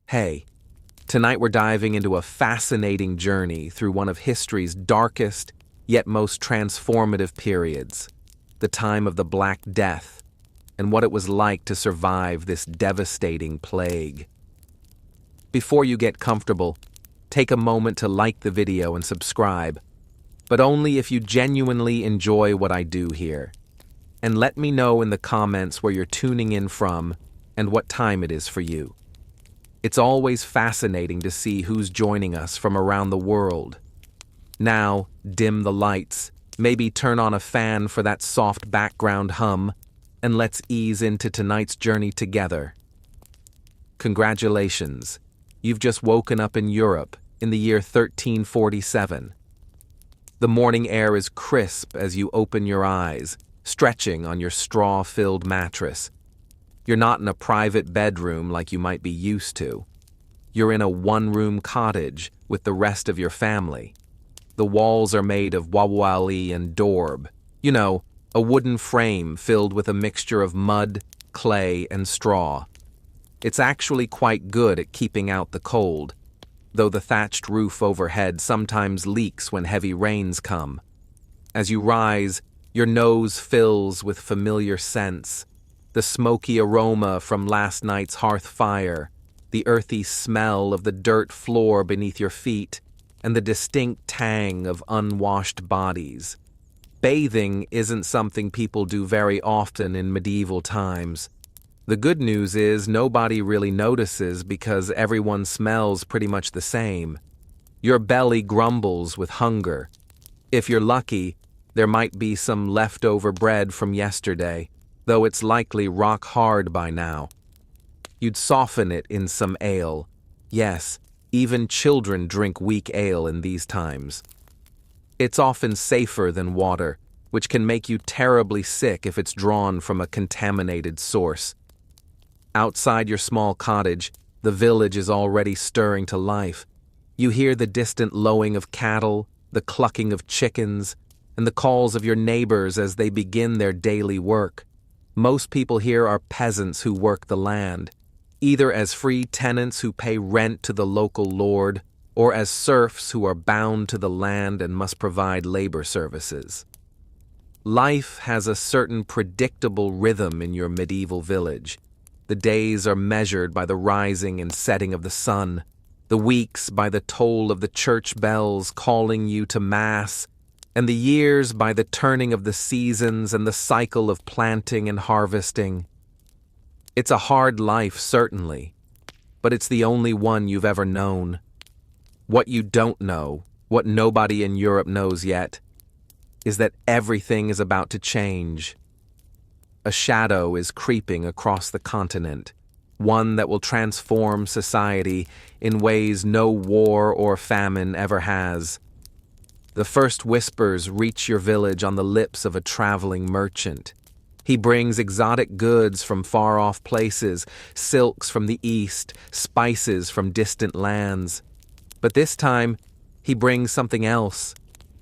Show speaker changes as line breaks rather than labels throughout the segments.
Hey, tonight we're diving into a fascinating journey through one of history's darkest yet most transformative periods, the time of the Black Death, and what it was like to survive this devastating plague. Before you get comfortable, take a moment to like the video and subscribe, but only if you genuinely enjoy what I do here. And let me know in the comments where you're tuning in from and what time it is for you. It's always fascinating to see who's joining us from around the world. Now, dim the lights, maybe turn on a fan for that soft background hum, and let's ease into tonight's journey together. Congratulations, you've just woken up in Europe in the year 1347. The morning air is crisp as you open your eyes, stretching on your straw-filled mattress. You're not in a private bedroom like you might be used to. You're in a one-room cottage with the rest of your family. The walls are made of wawali and dorb, a wooden frame filled with a mixture of mud, clay, and straw. It's actually quite good at keeping out the cold, though the thatched roof overhead sometimes leaks when heavy rains come. As you rise, your nose fills with familiar scents, the smoky aroma from last night's hearth fire, the earthy smell of the dirt floor beneath your feet, and the distinct tang of unwashed bodies. Bathing isn't something people do very often in medieval times. The good news is nobody really notices because everyone smells pretty much the same. Your belly grumbles with hunger. If you're lucky, there might be some leftover bread from yesterday, though it's likely rock hard by now. You'd soften it in some ale. Yes, even children drink weak ale in these times. It's often safer than water, which can make you terribly sick if it's drawn from a contaminated source. Outside your small cottage, the village is already stirring to life. You hear the distant lowing of cattle, the clucking of chickens, and the calls of your neighbors as they begin their daily work. Most people here are peasants who work the land, either as free tenants who pay rent to the local lord, or as serfs who are bound to the land and must provide labor services. Life has a certain predictable rhythm in your medieval village. The days are measured by the rising and setting of the sun, the weeks by the toll of the church bells calling you to mass, and the years by the turning of the seasons and the cycle of planting and harvesting. It's a hard life, certainly, but it's the only one you've ever known. What you don't know, what nobody in Europe knows yet, is that everything is about to change. A shadow is creeping across the continent, one that will transform society in ways no war or famine ever has. The first whispers reach your village on the lips of a traveling merchant. He brings exotic goods from far-off places, silks from the east, spices from distant lands. But this time, he brings something else.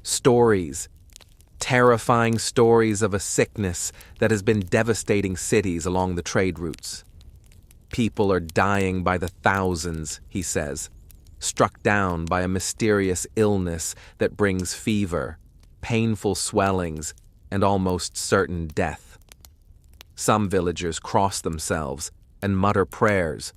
Stories. Terrifying stories of a sickness that has been devastating cities along the trade routes. People are dying by the thousands, he says, struck down by a mysterious illness that brings fever, painful swellings, and almost certain death. Some villagers cross themselves and mutter prayers.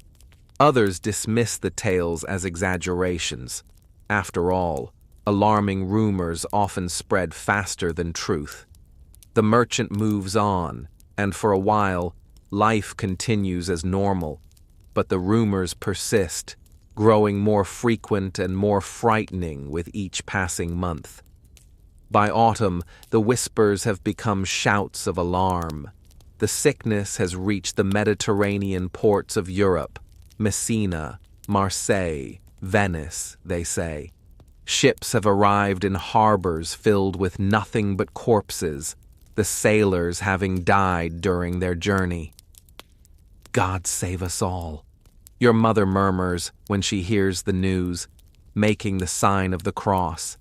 Others dismiss the tales as exaggerations. After all, alarming rumors often spread faster than truth. The merchant moves on, and for a while, life continues as normal, but the rumors persist, growing more frequent and more frightening with each passing month. By autumn, the whispers have become shouts of alarm. The sickness has reached the Mediterranean ports of Europe, Messina, Marseille, Venice, they say. Ships have arrived in harbors filled with nothing but corpses, the sailors having died during their journey. God save us all, your mother murmurs when she hears the news, making the sign of the cross.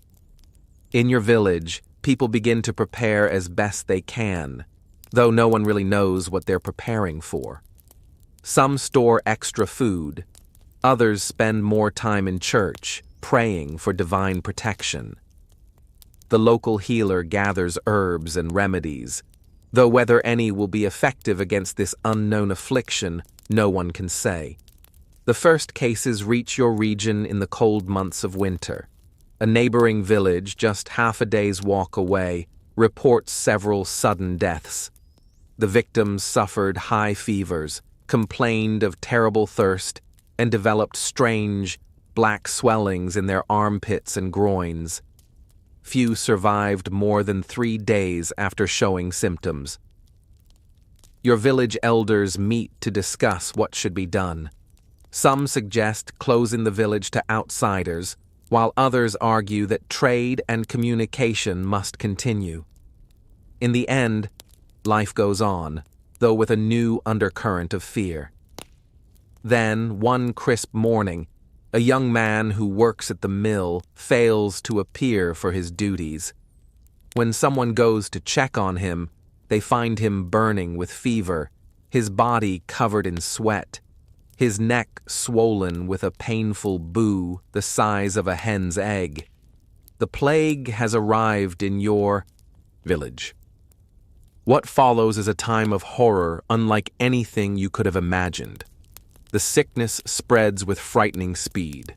In your village, people begin to prepare as best they can, though no one really knows what they're preparing for. Some store extra food. Others spend more time in church, praying for divine protection. The local healer gathers herbs and remedies, though whether any will be effective against this unknown affliction, no one can say. The first cases reach your region in the cold months of winter. A neighboring village, just half a day's walk away, reports several sudden deaths. The victims suffered high fevers, complained of terrible thirst, and developed strange, black swellings in their armpits and groins. Few survived more than 3 days after showing symptoms. Your village elders meet to discuss what should be done. Some suggest closing the village to outsiders, while others argue that trade and communication must continue. In the end, life goes on, though with a new undercurrent of fear. Then, one crisp morning, a young man who works at the mill fails to appear for his duties. When someone goes to check on him, they find him burning with fever, his body covered in sweat, his neck swollen with a painful boo the size of a hen's egg. The plague has arrived in your village. What follows is a time of horror unlike anything you could have imagined. The sickness spreads with frightening speed.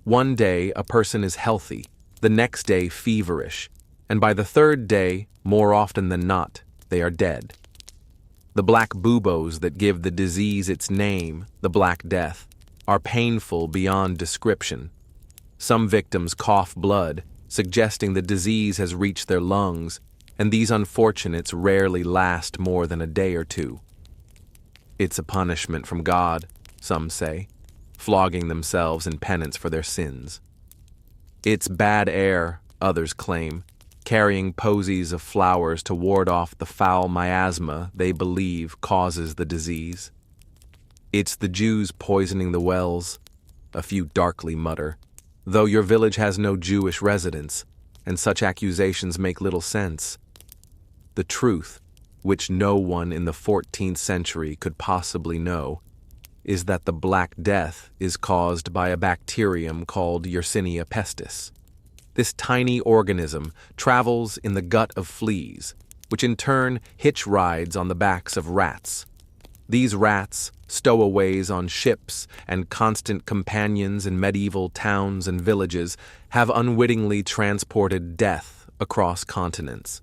One day a person is healthy, the next day feverish, and by the third day, more often than not, they are dead. The black buboes that give the disease its name, the Black Death, are painful beyond description. Some victims cough blood, suggesting the disease has reached their lungs, and these unfortunates rarely last more than a day or two. It's a punishment from God, some say, flogging themselves in penance for their sins. It's bad air, others claim, carrying posies of flowers to ward off the foul miasma they believe causes the disease. It's the Jews poisoning the wells, a few darkly mutter, though your village has no Jewish residents, and such accusations make little sense. The truth, which no one in the 14th century could possibly know, is that the Black Death is caused by a bacterium called Yersinia pestis. This tiny organism travels in the gut of fleas, which in turn hitch rides on the backs of rats. These rats, stowaways on ships and constant companions in medieval towns and villages, have unwittingly transported death across continents.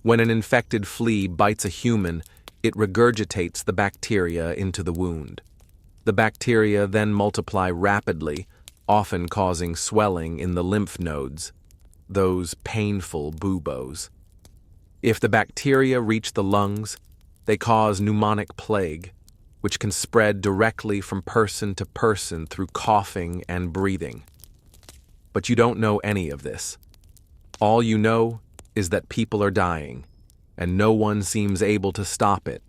When an infected flea bites a human, it regurgitates the bacteria into the wound. The bacteria then multiply rapidly, often causing swelling in the lymph nodes, those painful buboes. If the bacteria reach the lungs, they cause pneumonic plague, which can spread directly from person to person through coughing and breathing. But you don't know any of this. All you know is that people are dying, and no one seems able to stop it.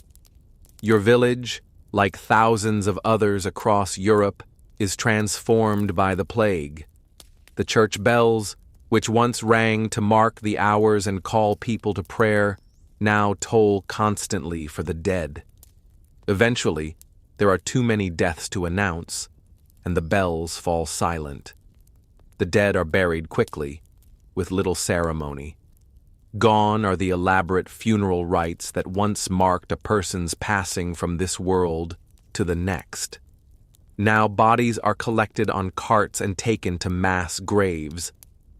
Your village, like thousands of others across Europe, is transformed by the plague. The church bells, which once rang to mark the hours and call people to prayer, now toll constantly for the dead. Eventually, there are too many deaths to announce, and the bells fall silent. The dead are buried quickly, with little ceremony. Gone are the elaborate funeral rites that once marked a person's passing from this world to the next. Now bodies are collected on carts and taken to mass graves.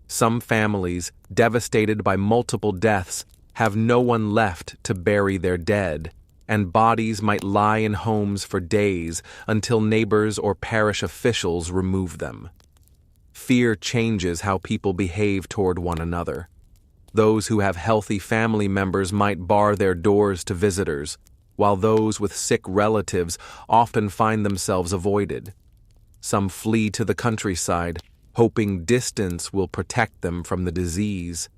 Some families, devastated by multiple deaths, have no one left to bury their dead, and bodies might lie in homes for days until neighbors or parish officials remove them. Fear changes how people behave toward one another. Those who have healthy family members might bar their doors to visitors, while those with sick relatives often find themselves avoided. Some flee to the countryside, hoping distance will protect them from the disease.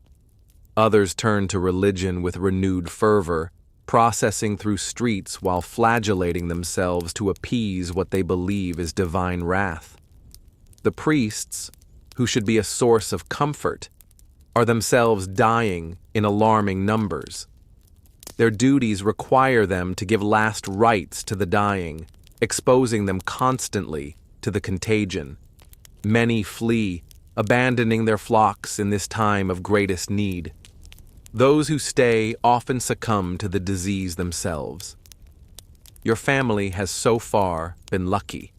Others turn to religion with renewed fervor, processing through streets while flagellating themselves to appease what they believe is divine wrath. The priests, who should be a source of comfort, are themselves dying in alarming numbers. Their duties require them to give last rites to the dying, exposing them constantly to the contagion. Many flee, abandoning their flocks in this time of greatest need. Those who stay often succumb to the disease themselves. Your family has so far been lucky.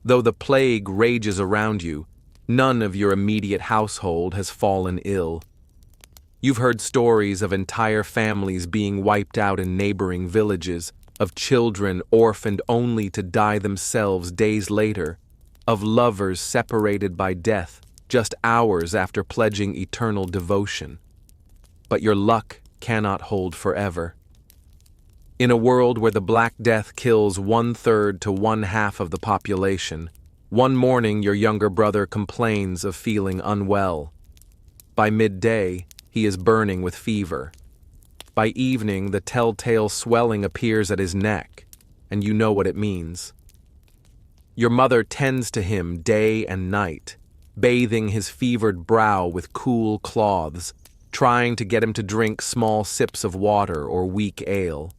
Though the plague rages around you, none of your immediate household has fallen ill. You've heard stories of entire families being wiped out in neighboring villages, of children orphaned only to die themselves days later, of lovers separated by death just hours after pledging eternal devotion. But your luck cannot hold forever. In a world where the Black Death kills 1/3 to 1/2 of the population, one morning your younger brother complains of feeling unwell. By midday, he is burning with fever. By evening, the telltale swelling appears at his neck, and you know what it means. Your mother tends to him day and night, bathing his fevered brow with cool cloths, trying to get him to drink small sips of water or weak ale.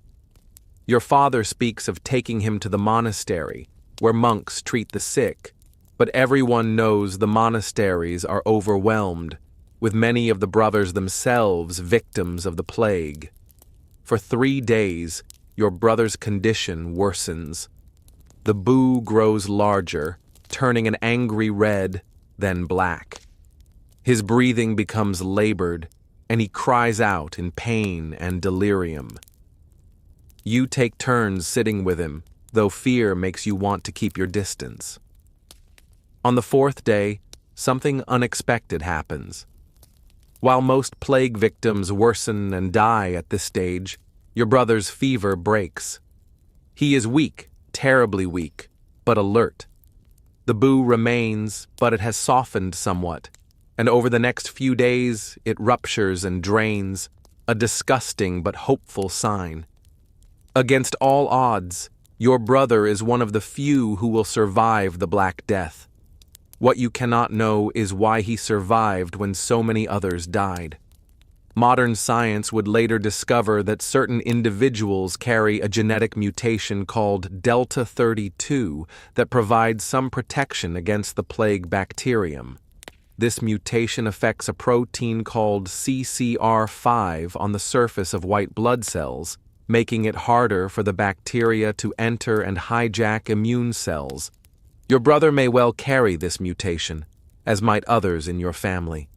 Your father speaks of taking him to the monastery, where monks treat the sick, but everyone knows the monasteries are overwhelmed, with many of the brothers themselves victims of the plague. For 3 days, your brother's condition worsens. The boo grows larger, turning an angry red, then black. His breathing becomes labored, and he cries out in pain and delirium. You take turns sitting with him, though fear makes you want to keep your distance. On the 4th day, something unexpected happens. While most plague victims worsen and die at this stage, your brother's fever breaks. He is weak, terribly weak, but alert. The boo remains, but it has softened somewhat, and over the next few days it ruptures and drains, a disgusting but hopeful sign. Against all odds, your brother is one of the few who will survive the Black Death. What you cannot know is why he survived when so many others died. Modern science would later discover that certain individuals carry a genetic mutation called Delta 32 that provides some protection against the plague bacterium. This mutation affects a protein called CCR5 on the surface of white blood cells, making it harder for the bacteria to enter and hijack immune cells. Your brother may well carry this mutation, as might others in your family.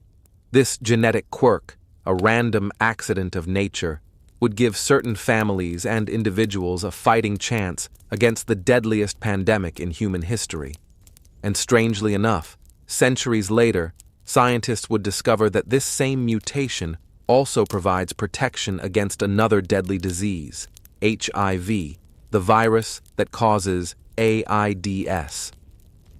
This genetic quirk, a random accident of nature, would give certain families and individuals a fighting chance against the deadliest pandemic in human history. And strangely enough, centuries later, scientists would discover that this same mutation also provides protection against another deadly disease, HIV, the virus that causes AIDS.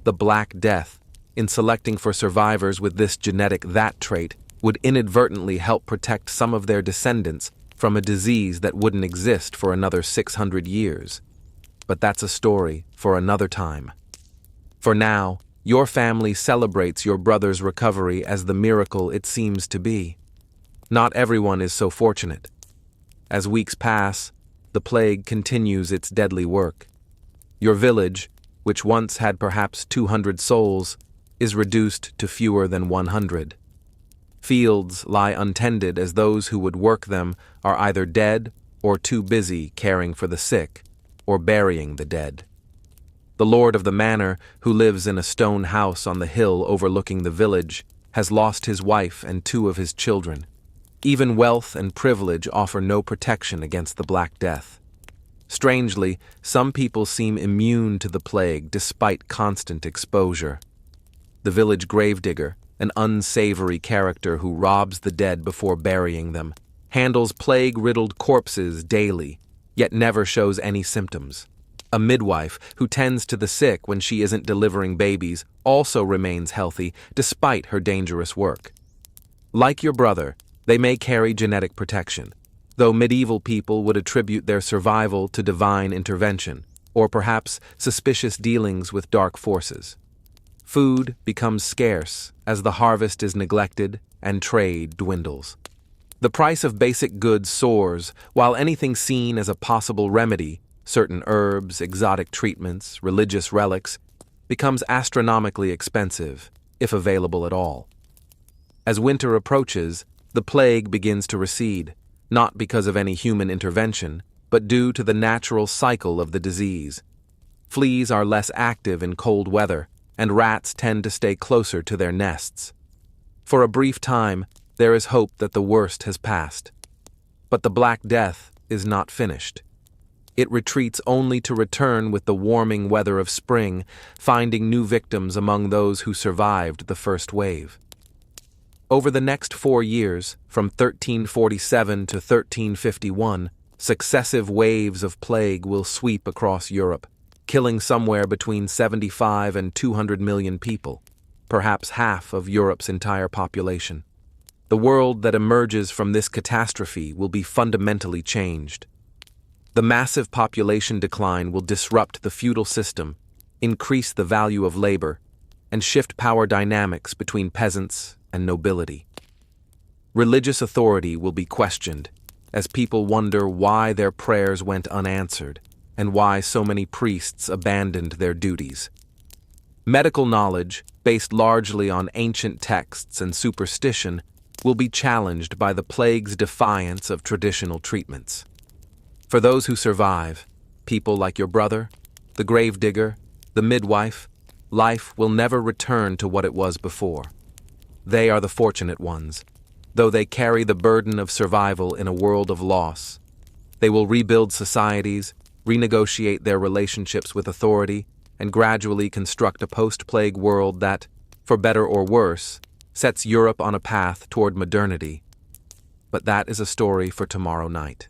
The Black Death, in selecting for survivors with this genetic that trait, would inadvertently help protect some of their descendants from a disease that wouldn't exist for another 600 years. But that's a story for another time. For now, your family celebrates your brother's recovery as the miracle it seems to be. Not everyone is so fortunate. As weeks pass, the plague continues its deadly work. Your village, which once had perhaps 200 souls, is reduced to fewer than 100. Fields lie untended as those who would work them are either dead or too busy caring for the sick or burying the dead. The lord of the manor, who lives in a stone house on the hill overlooking the village, has lost his wife and 2 of his children. Even wealth and privilege offer no protection against the Black Death. Strangely, some people seem immune to the plague despite constant exposure. The village gravedigger, an unsavory character who robs the dead before burying them, handles plague-riddled corpses daily, yet never shows any symptoms. A midwife who tends to the sick when she isn't delivering babies also remains healthy despite her dangerous work. Like your brother, they may carry genetic protection, though medieval people would attribute their survival to divine intervention, or perhaps suspicious dealings with dark forces. Food becomes scarce as the harvest is neglected and trade dwindles. The price of basic goods soars, while anything seen as a possible remedy, certain herbs, exotic treatments, religious relics, becomes astronomically expensive, if available at all. As winter approaches, the plague begins to recede, not because of any human intervention, but due to the natural cycle of the disease. Fleas are less active in cold weather, and rats tend to stay closer to their nests. For a brief time, there is hope that the worst has passed. But the Black Death is not finished. It retreats only to return with the warming weather of spring, finding new victims among those who survived the first wave. Over the next 4 years, from 1347 to 1351, successive waves of plague will sweep across Europe, killing somewhere between 75 and 200 million people, perhaps half of Europe's entire population. The world that emerges from this catastrophe will be fundamentally changed. The massive population decline will disrupt the feudal system, increase the value of labor, and shift power dynamics between peasants and nobility. Religious authority will be questioned, as people wonder why their prayers went unanswered and why so many priests abandoned their duties. Medical knowledge, based largely on ancient texts and superstition, will be challenged by the plague's defiance of traditional treatments. For those who survive, people like your brother, the gravedigger, the midwife, life will never return to what it was before. They are the fortunate ones, though they carry the burden of survival in a world of loss. They will rebuild societies, renegotiate their relationships with authority, and gradually construct a post-plague world that, for better or worse, sets Europe on a path toward modernity. But that is a story for tomorrow night.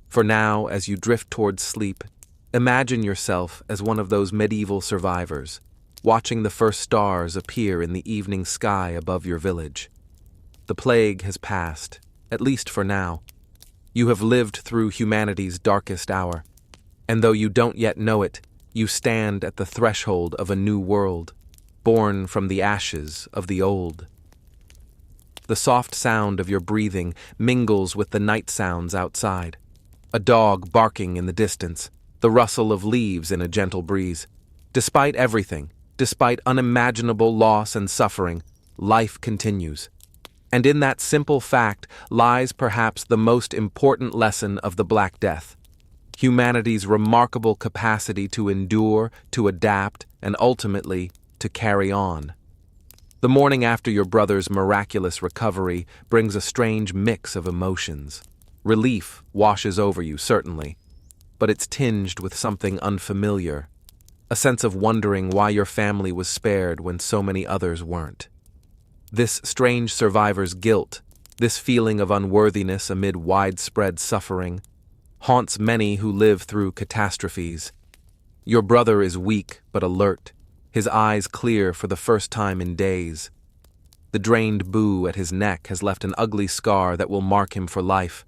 For now, as you drift towards sleep, imagine yourself as one of those medieval survivors, watching the first stars appear in the evening sky above your village. The plague has passed, at least for now. You have lived through humanity's darkest hour, and though you don't yet know it, you stand at the threshold of a new world, born from the ashes of the old. The soft sound of your breathing mingles with the night sounds outside. A dog barking in the distance, the rustle of leaves in a gentle breeze. Despite everything, despite unimaginable loss and suffering, life continues. And in that simple fact lies perhaps the most important lesson of the Black Death: humanity's remarkable capacity to endure, to adapt, and ultimately to carry on. The morning after your brother's miraculous recovery brings a strange mix of emotions. Relief washes over you, certainly, but it's tinged with something unfamiliar, a sense of wondering why your family was spared when so many others weren't. This strange survivor's guilt, this feeling of unworthiness amid widespread suffering, haunts many who live through catastrophes. Your brother is weak but alert, his eyes clear for the first time in days. The drained boo at his neck has left an ugly scar that will mark him for life,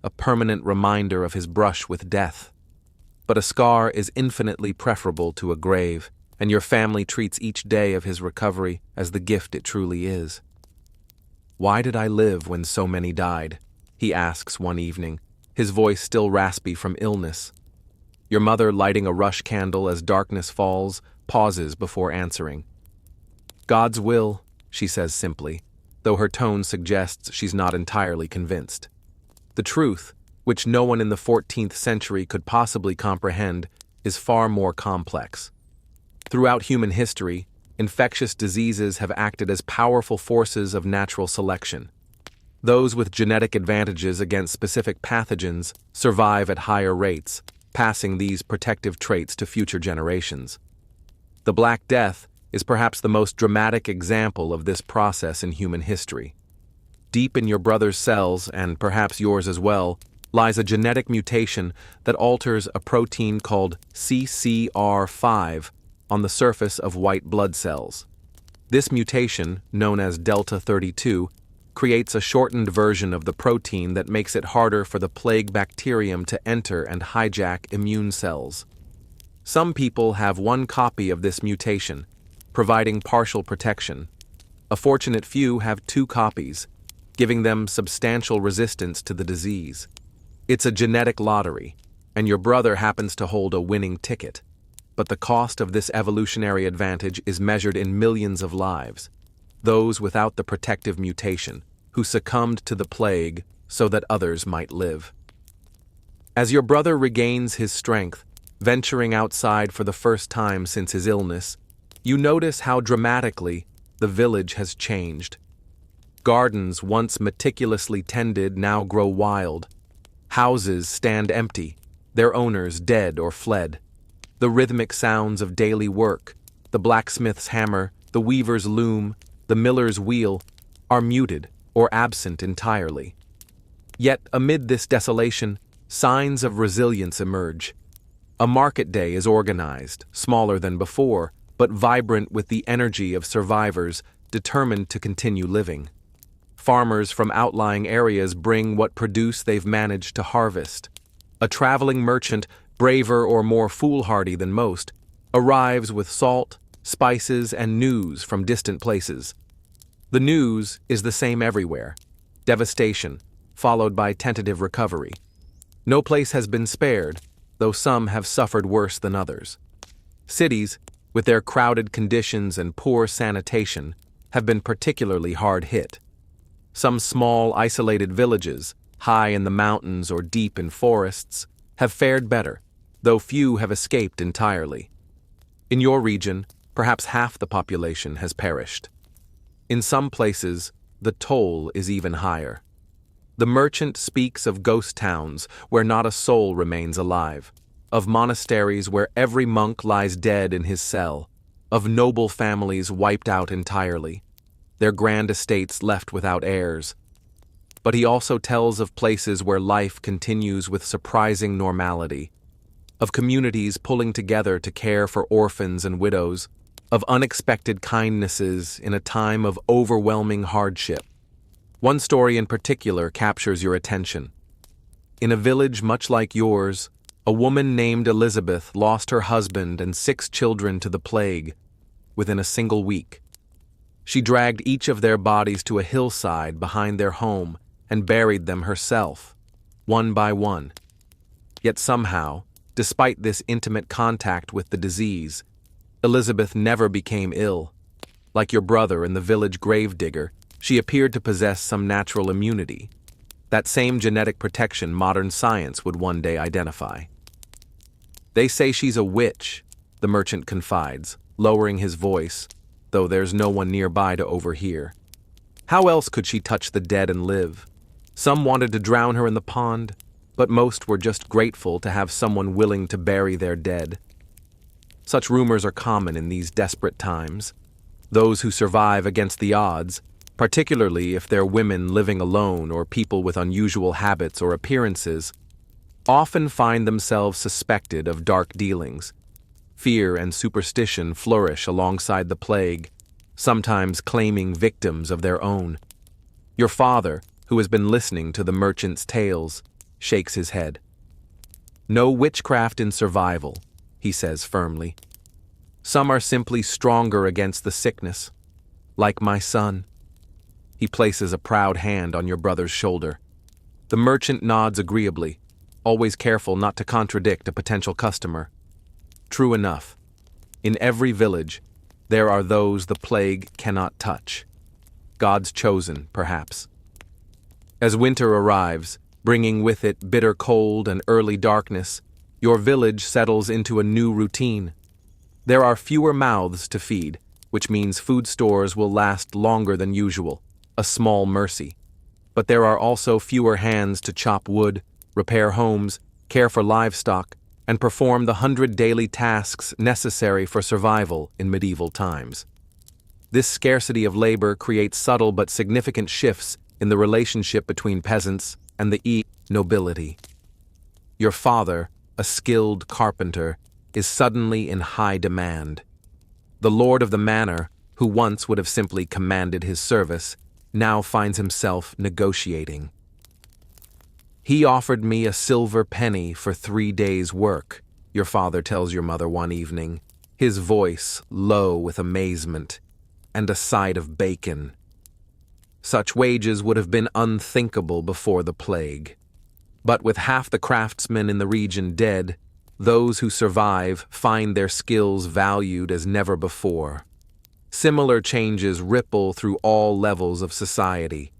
a permanent reminder of his brush with death. But a scar is infinitely preferable to a grave, and your family treats each day of his recovery as the gift it truly is. "Why did I live when so many died?" he asks one evening, his voice still raspy from illness. Your mother, lighting a rush candle as darkness falls, pauses before answering. "God's will," she says simply, though her tone suggests she's not entirely convinced. The truth, which no one in the 14th century could possibly comprehend, is far more complex. Throughout human history, infectious diseases have acted as powerful forces of natural selection. Those with genetic advantages against specific pathogens survive at higher rates, passing these protective traits to future generations. The Black Death is perhaps the most dramatic example of this process in human history. Deep in your brother's cells, and perhaps yours as well, lies a genetic mutation that alters a protein called CCR5 on the surface of white blood cells. This mutation, known as Delta 32, creates a shortened version of the protein that makes it harder for the plague bacterium to enter and hijack immune cells. Some people have one copy of this mutation, providing partial protection. A fortunate few have 2 copies, giving them substantial resistance to the disease. It's a genetic lottery, and your brother happens to hold a winning ticket. but the cost of this evolutionary advantage is measured in millions of lives, those without the protective mutation, who succumbed to the plague so that others might live. As your brother regains his strength, venturing outside for the first time since his illness, you notice how dramatically the village has changed. Gardens once meticulously tended now grow wild. Houses stand empty, their owners dead or fled. The rhythmic sounds of daily work, the blacksmith's hammer, the weaver's loom, the miller's wheel, are muted or absent entirely. Yet amid this desolation, signs of resilience emerge. A market day is organized, smaller than before, but vibrant with the energy of survivors determined to continue living. Farmers from outlying areas bring what produce they've managed to harvest. A traveling merchant, braver or more foolhardy than most, arrives with salt, spices, and news from distant places. The news is the same everywhere: devastation, followed by tentative recovery. No place has been spared, though some have suffered worse than others. Cities, with their crowded conditions and poor sanitation, have been particularly hard hit. Some small, isolated villages, high in the mountains or deep in forests, have fared better, though few have escaped entirely. In your region, perhaps half the population has perished. In some places, the toll is even higher. The merchant speaks of ghost towns where not a soul remains alive, of monasteries where every monk lies dead in his cell, of noble families wiped out entirely, their grand estates left without heirs. But he also tells of places where life continues with surprising normality, of communities pulling together to care for orphans and widows, of unexpected kindnesses in a time of overwhelming hardship. One story in particular captures your attention. In a village much like yours, a woman named Elizabeth lost her husband and 6 children to the plague within a single week. She dragged each of their bodies to a hillside behind their home and buried them herself, one by one. Yet somehow, despite this intimate contact with the disease, Elizabeth never became ill. Like your brother and the village gravedigger, she appeared to possess some natural immunity, that same genetic protection modern science would one day identify. They say she's a witch, the merchant confides, lowering his voice, though there's no one nearby to overhear. How else could she touch the dead and live? Some wanted to drown her in the pond, but most were just grateful to have someone willing to bury their dead. Such rumors are common in these desperate times. Those who survive against the odds, particularly if they're women living alone or people with unusual habits or appearances, often find themselves suspected of dark dealings. Fear and superstition flourish alongside the plague, sometimes claiming victims of their own. Your father, who has been listening to the merchant's tales, shakes his head. No witchcraft in survival, he says firmly. Some are simply stronger against the sickness, like my son. He places a proud hand on your brother's shoulder. The merchant nods agreeably, always careful not to contradict a potential customer. True enough, in every village, there are those the plague cannot touch. God's chosen, perhaps. As winter arrives, bringing with it bitter cold and early darkness, your village settles into a new routine. There are fewer mouths to feed, which means food stores will last longer than usual, a small mercy. But there are also fewer hands to chop wood, repair homes, care for livestock, and perform the 100 daily tasks necessary for survival in medieval times. This scarcity of labor creates subtle but significant shifts in the relationship between peasants and the nobility. Your father, a skilled carpenter, is suddenly in high demand. The lord of the manor, who once would have simply commanded his service, now finds himself negotiating. He offered me a silver penny for 3 days' work, your father tells your mother one evening, his voice low with amazement, and a side of bacon. Such wages would have been unthinkable before the plague. But with half the craftsmen in the region dead, those who survive find their skills valued as never before. Similar changes ripple through all levels of society.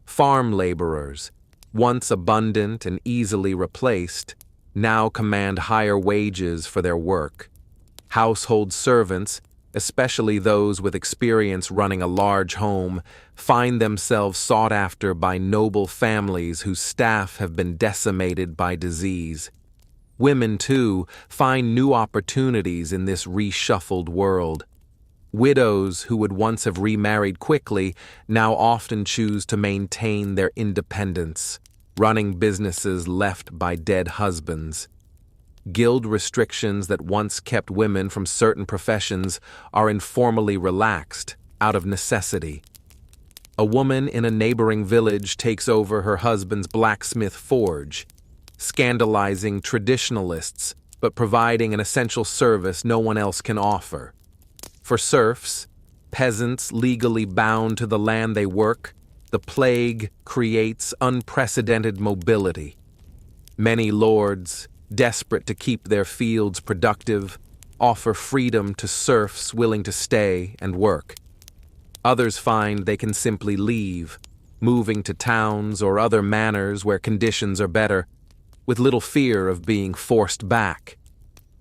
Farm laborers, once abundant and easily replaced, now command higher wages for their work. Household servants, especially those with experience running a large home, find themselves sought after by noble families whose staff have been decimated by disease. Women, too, find new opportunities in this reshuffled world. Widows who would once have remarried quickly now often choose to maintain their independence, running businesses left by dead husbands. Guild restrictions that once kept women from certain professions are informally relaxed out of necessity. A woman in a neighboring village takes over her husband's blacksmith forge, scandalizing traditionalists but providing an essential service no one else can offer. For serfs, peasants legally bound to the land they work, the plague creates unprecedented mobility. Many lords, desperate to keep their fields productive, offer freedom to serfs willing to stay and work. Others find they can simply leave, moving to towns or other manors where conditions are better, with little fear of being forced back.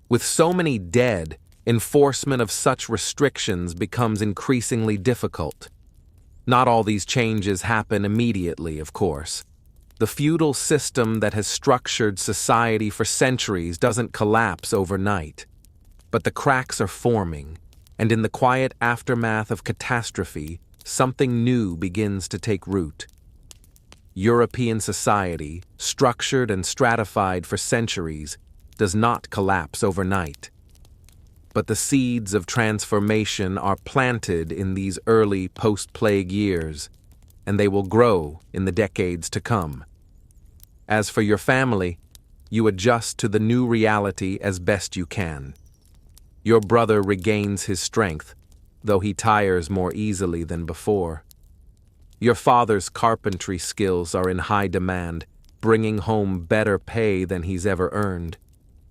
With so many dead, enforcement of such restrictions becomes increasingly difficult. Not all these changes happen immediately, of course. The feudal system that has structured society for centuries doesn't collapse overnight. But the cracks are forming, and in the quiet aftermath of catastrophe, something new begins to take root. European society, structured and stratified for centuries, does not collapse overnight. But the seeds of transformation are planted in these early post-plague years, and they will grow in the decades to come. As for your family, you adjust to the new reality as best you can. Your brother regains his strength, though he tires more easily than before. Your father's carpentry skills are in high demand, bringing home better pay than he's ever earned.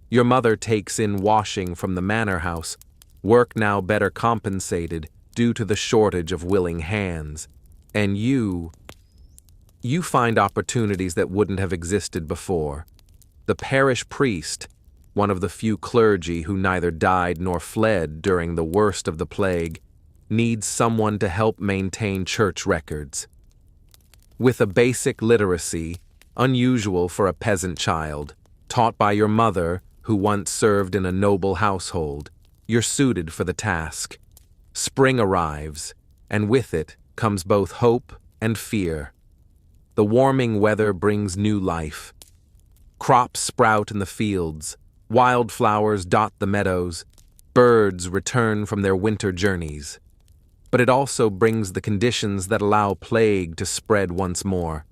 Your mother takes in washing from the manor house, work now better compensated due to the shortage of willing hands. And you find opportunities that wouldn't have existed before. The parish priest, one of the few clergy who neither died nor fled during the worst of the plague, needs someone to help maintain church records. With a basic literacy, unusual for a peasant child, taught by your mother, who once served in a noble household, you're suited for the task. Spring arrives, and with it comes both hope and fear. The warming weather brings new life. Crops sprout in the fields, wildflowers dot the meadows, birds return from their winter journeys. But it also brings the conditions that allow plague to spread once more.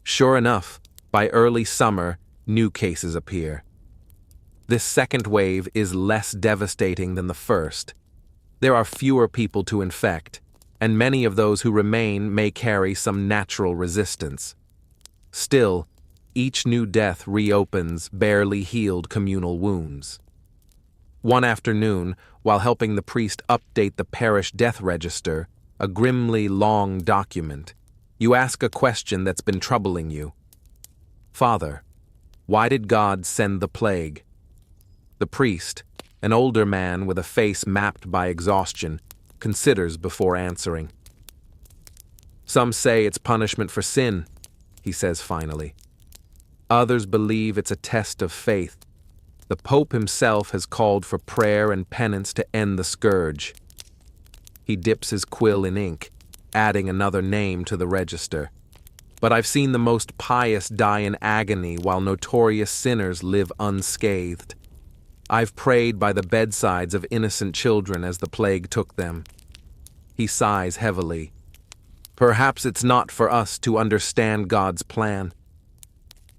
Sure enough, by early summer, new cases appear. This second wave is less devastating than the first. There are fewer people to infect, and many of those who remain may carry some natural resistance. Still, each new death reopens barely healed communal wounds. One afternoon, while helping the priest update the parish death register, a grimly long document, you ask a question that's been troubling you. Father, why did God send the plague? The priest, an older man with a face mapped by exhaustion, considers before answering. Some say it's punishment for sin, he says finally. Others believe it's a test of faith. The Pope himself has called for prayer and penance to end the scourge. He dips his quill in ink, adding another name to the register. But I've seen the most pious die in agony while notorious sinners live unscathed. I've prayed by the bedsides of innocent children as the plague took them. He sighs heavily. Perhaps it's not for us to understand God's plan.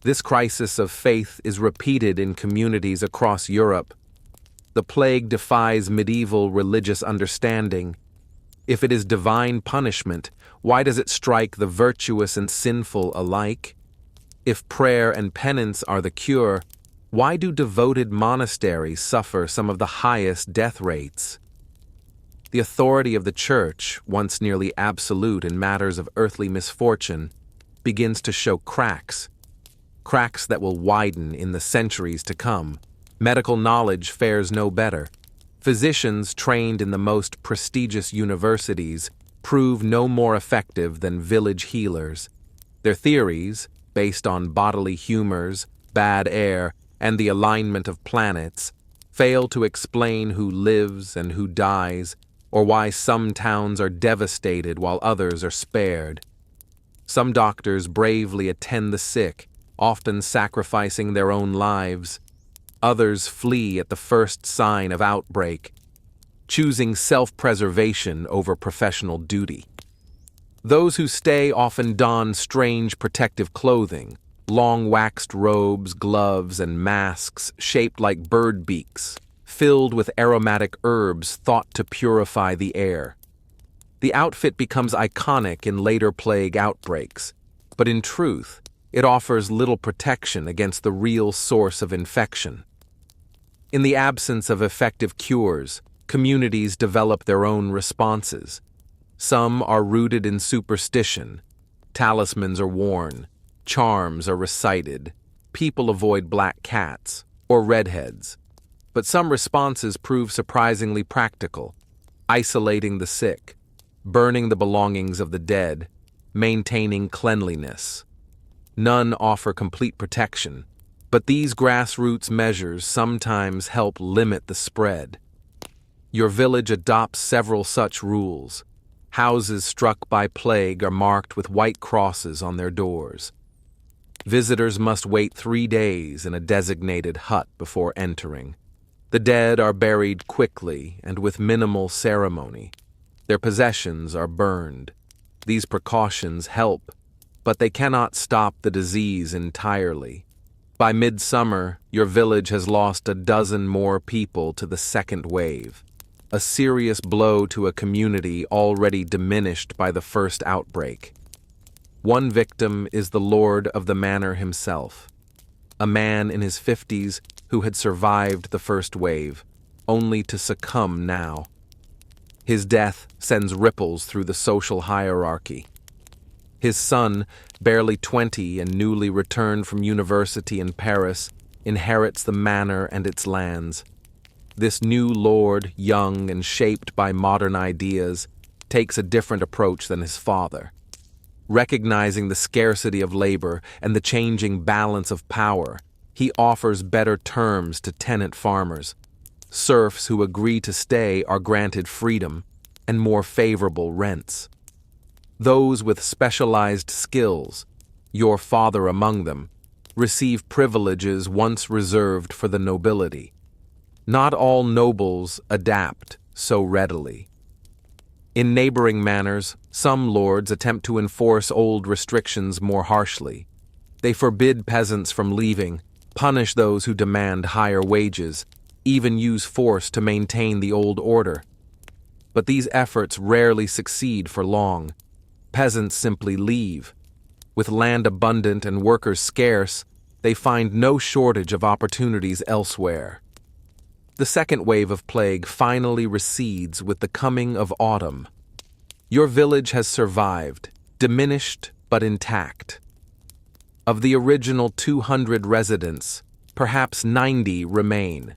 This crisis of faith is repeated in communities across Europe. The plague defies medieval religious understanding. If it is divine punishment, why does it strike the virtuous and sinful alike? If prayer and penance are the cure, Why do devoted monasteries suffer some of the highest death rates? The authority of the Church, once nearly absolute in matters of earthly misfortune, begins to show cracks that will widen in the centuries to come. Medical knowledge fares no better. Physicians trained in the most prestigious universities prove no more effective than village healers. Their theories, based on bodily humors, bad air, and the alignment of planets, fail to explain who lives and who dies, or why some towns are devastated while others are spared. Some doctors bravely attend the sick, often sacrificing their own lives. Others flee at the first sign of outbreak, choosing self-preservation over professional duty. Those who stay often don strange protective clothing, long waxed robes, gloves, and masks shaped like bird beaks, filled with aromatic herbs thought to purify the air. The outfit becomes iconic in later plague outbreaks, but in truth, it offers little protection against the real source of infection. In the absence of effective cures, communities develop their own responses. Some are rooted in superstition. Talismans are worn, charms are recited, people avoid black cats or redheads. But some responses prove surprisingly practical, isolating the sick, burning the belongings of the dead, maintaining cleanliness. None offer complete protection, but these grassroots measures sometimes help limit the spread. Your village adopts several such rules. Houses struck by plague are marked with white crosses on their doors. Visitors must wait 3 days in a designated hut before entering. The dead are buried quickly and with minimal ceremony. Their possessions are burned. These precautions help, but they cannot stop the disease entirely. By midsummer, your village has lost a dozen more people to the second wave, a serious blow to a community already diminished by the first outbreak. One victim is the lord of the manor himself, a man in his 50s who had survived the first wave, only to succumb now. His death sends ripples through the social hierarchy. His son, barely 20 and newly returned from university in Paris, inherits the manor and its lands. This new lord, young and shaped by modern ideas, takes a different approach than his father. Recognizing the scarcity of labor and the changing balance of power, he offers better terms to tenant farmers. Serfs who agree to stay are granted freedom and more favorable rents. Those with specialized skills, your father among them, receive privileges once reserved for the nobility. Not all nobles adapt so readily. In neighboring manors, some lords attempt to enforce old restrictions more harshly. They forbid peasants from leaving, punish those who demand higher wages, even use force to maintain the old order. But these efforts rarely succeed for long. Peasants simply leave. With land abundant and workers scarce, they find no shortage of opportunities elsewhere. The second wave of plague finally recedes with the coming of autumn. Your village has survived, diminished but intact. Of the original 200 residents, perhaps 90 remain.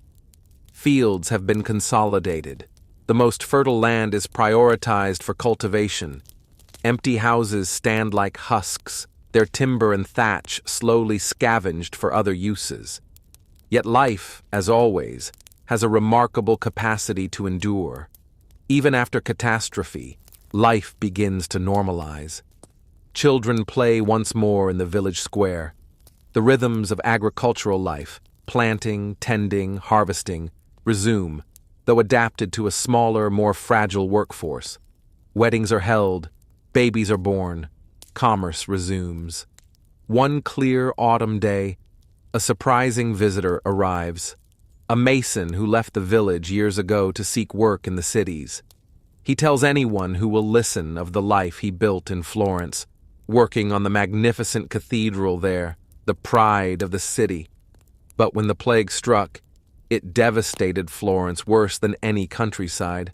Fields have been consolidated. The most fertile land is prioritized for cultivation. Empty houses stand like husks, their timber and thatch slowly scavenged for other uses. Yet life, as always, has a remarkable capacity to endure. Even after catastrophe, life begins to normalize. Children play once more in the village square. The rhythms of agricultural life, planting, tending, harvesting, resume, though adapted to a smaller, more fragile workforce. Weddings are held, babies are born, commerce resumes. One clear autumn day, a surprising visitor arrives. A mason who left the village years ago to seek work in the cities. He tells anyone who will listen of the life he built in Florence, working on the magnificent cathedral there, the pride of the city. But when the plague struck, it devastated Florence worse than any countryside.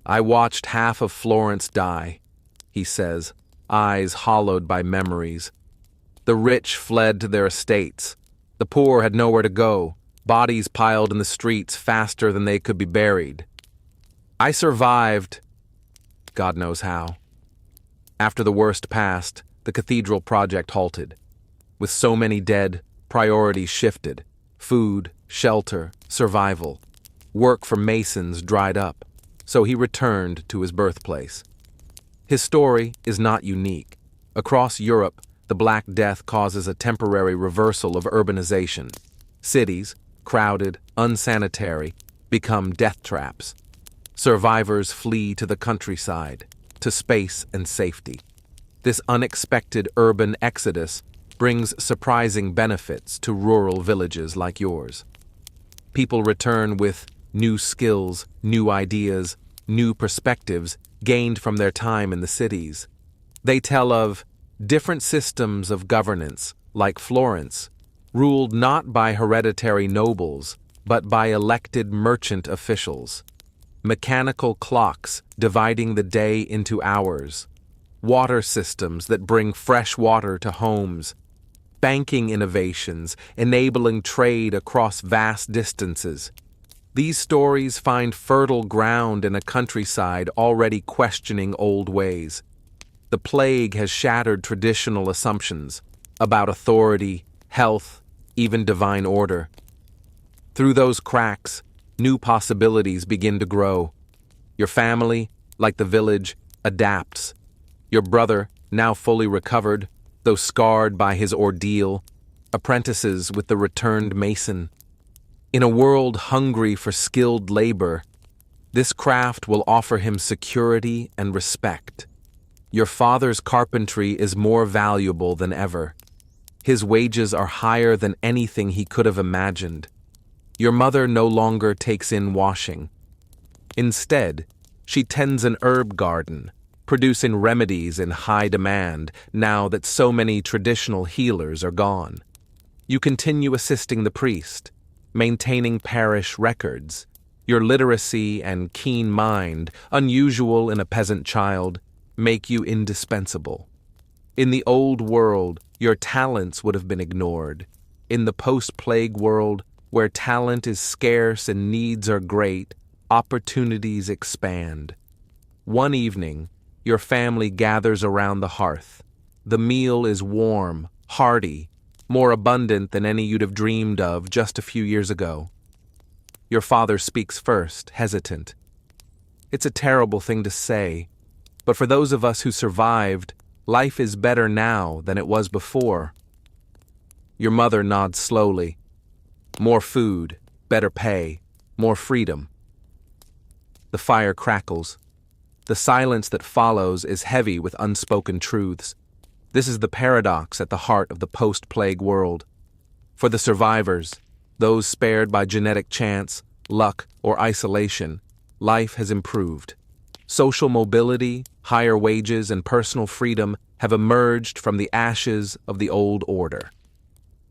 "I watched half of Florence die," he says, eyes hollowed by memories. "The rich fled to their estates. The poor had nowhere to go, bodies piled in the streets faster than they could be buried. I survived, God knows how." After the worst passed, the cathedral project halted. With so many dead, priorities shifted. Food, shelter, survival. Work for masons dried up, so he returned to his birthplace. His story is not unique. Across Europe, the Black Death causes a temporary reversal of urbanization. Cities, crowded, unsanitary, become death traps. Survivors flee to the countryside, to space and safety. This unexpected urban exodus brings surprising benefits to rural villages like yours. People return with new skills, new ideas, new perspectives gained from their time in the cities. They tell of different systems of governance, like Florence, ruled not by hereditary nobles, but by elected merchant officials. Mechanical clocks dividing the day into hours. Water systems that bring fresh water to homes. Banking innovations enabling trade across vast distances. These stories find fertile ground in a countryside already questioning old ways. The plague has shattered traditional assumptions about authority, health, even divine order. Through those cracks, new possibilities begin to grow. Your family, like the village, adapts. Your brother, now fully recovered, though scarred by his ordeal, apprentices with the returned mason. In a world hungry for skilled labor, this craft will offer him security and respect. Your father's carpentry is more valuable than ever. His wages are higher than anything he could have imagined. Your mother no longer takes in washing. Instead, she tends an herb garden, producing remedies in high demand now that so many traditional healers are gone. You continue assisting the priest, maintaining parish records. Your literacy and keen mind, unusual in a peasant child, make you indispensable. In the old world, your talents would have been ignored. In the post-plague world, where talent is scarce and needs are great, opportunities expand. One evening, your family gathers around the hearth. The meal is warm, hearty, more abundant than any you'd have dreamed of just a few years ago. Your father speaks first, hesitant. "It's a terrible thing to say, but for those of us who survived, life is better now than it was before." Your mother nods slowly. "More food, better pay, more freedom." The fire crackles. The silence that follows is heavy with unspoken truths. This is the paradox at the heart of the post-plague world. For the survivors, those spared by genetic chance, luck, or isolation, life has improved. Social mobility, higher wages, and personal freedom have emerged from the ashes of the old order.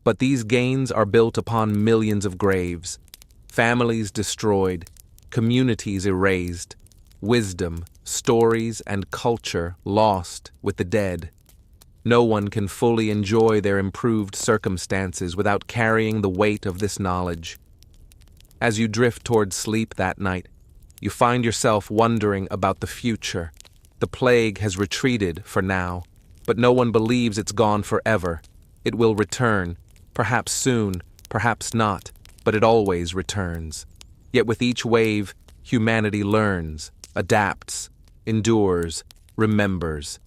But these gains are built upon millions of graves, families destroyed, communities erased, wisdom, stories, and culture lost with the dead. No one can fully enjoy their improved circumstances without carrying the weight of this knowledge. As you drift toward sleep that night, you find yourself wondering about the future. The plague has retreated for now, but no one believes it's gone forever. It will return, perhaps soon, perhaps not, but it always returns. Yet with each wave, humanity learns, adapts, endures, remembers.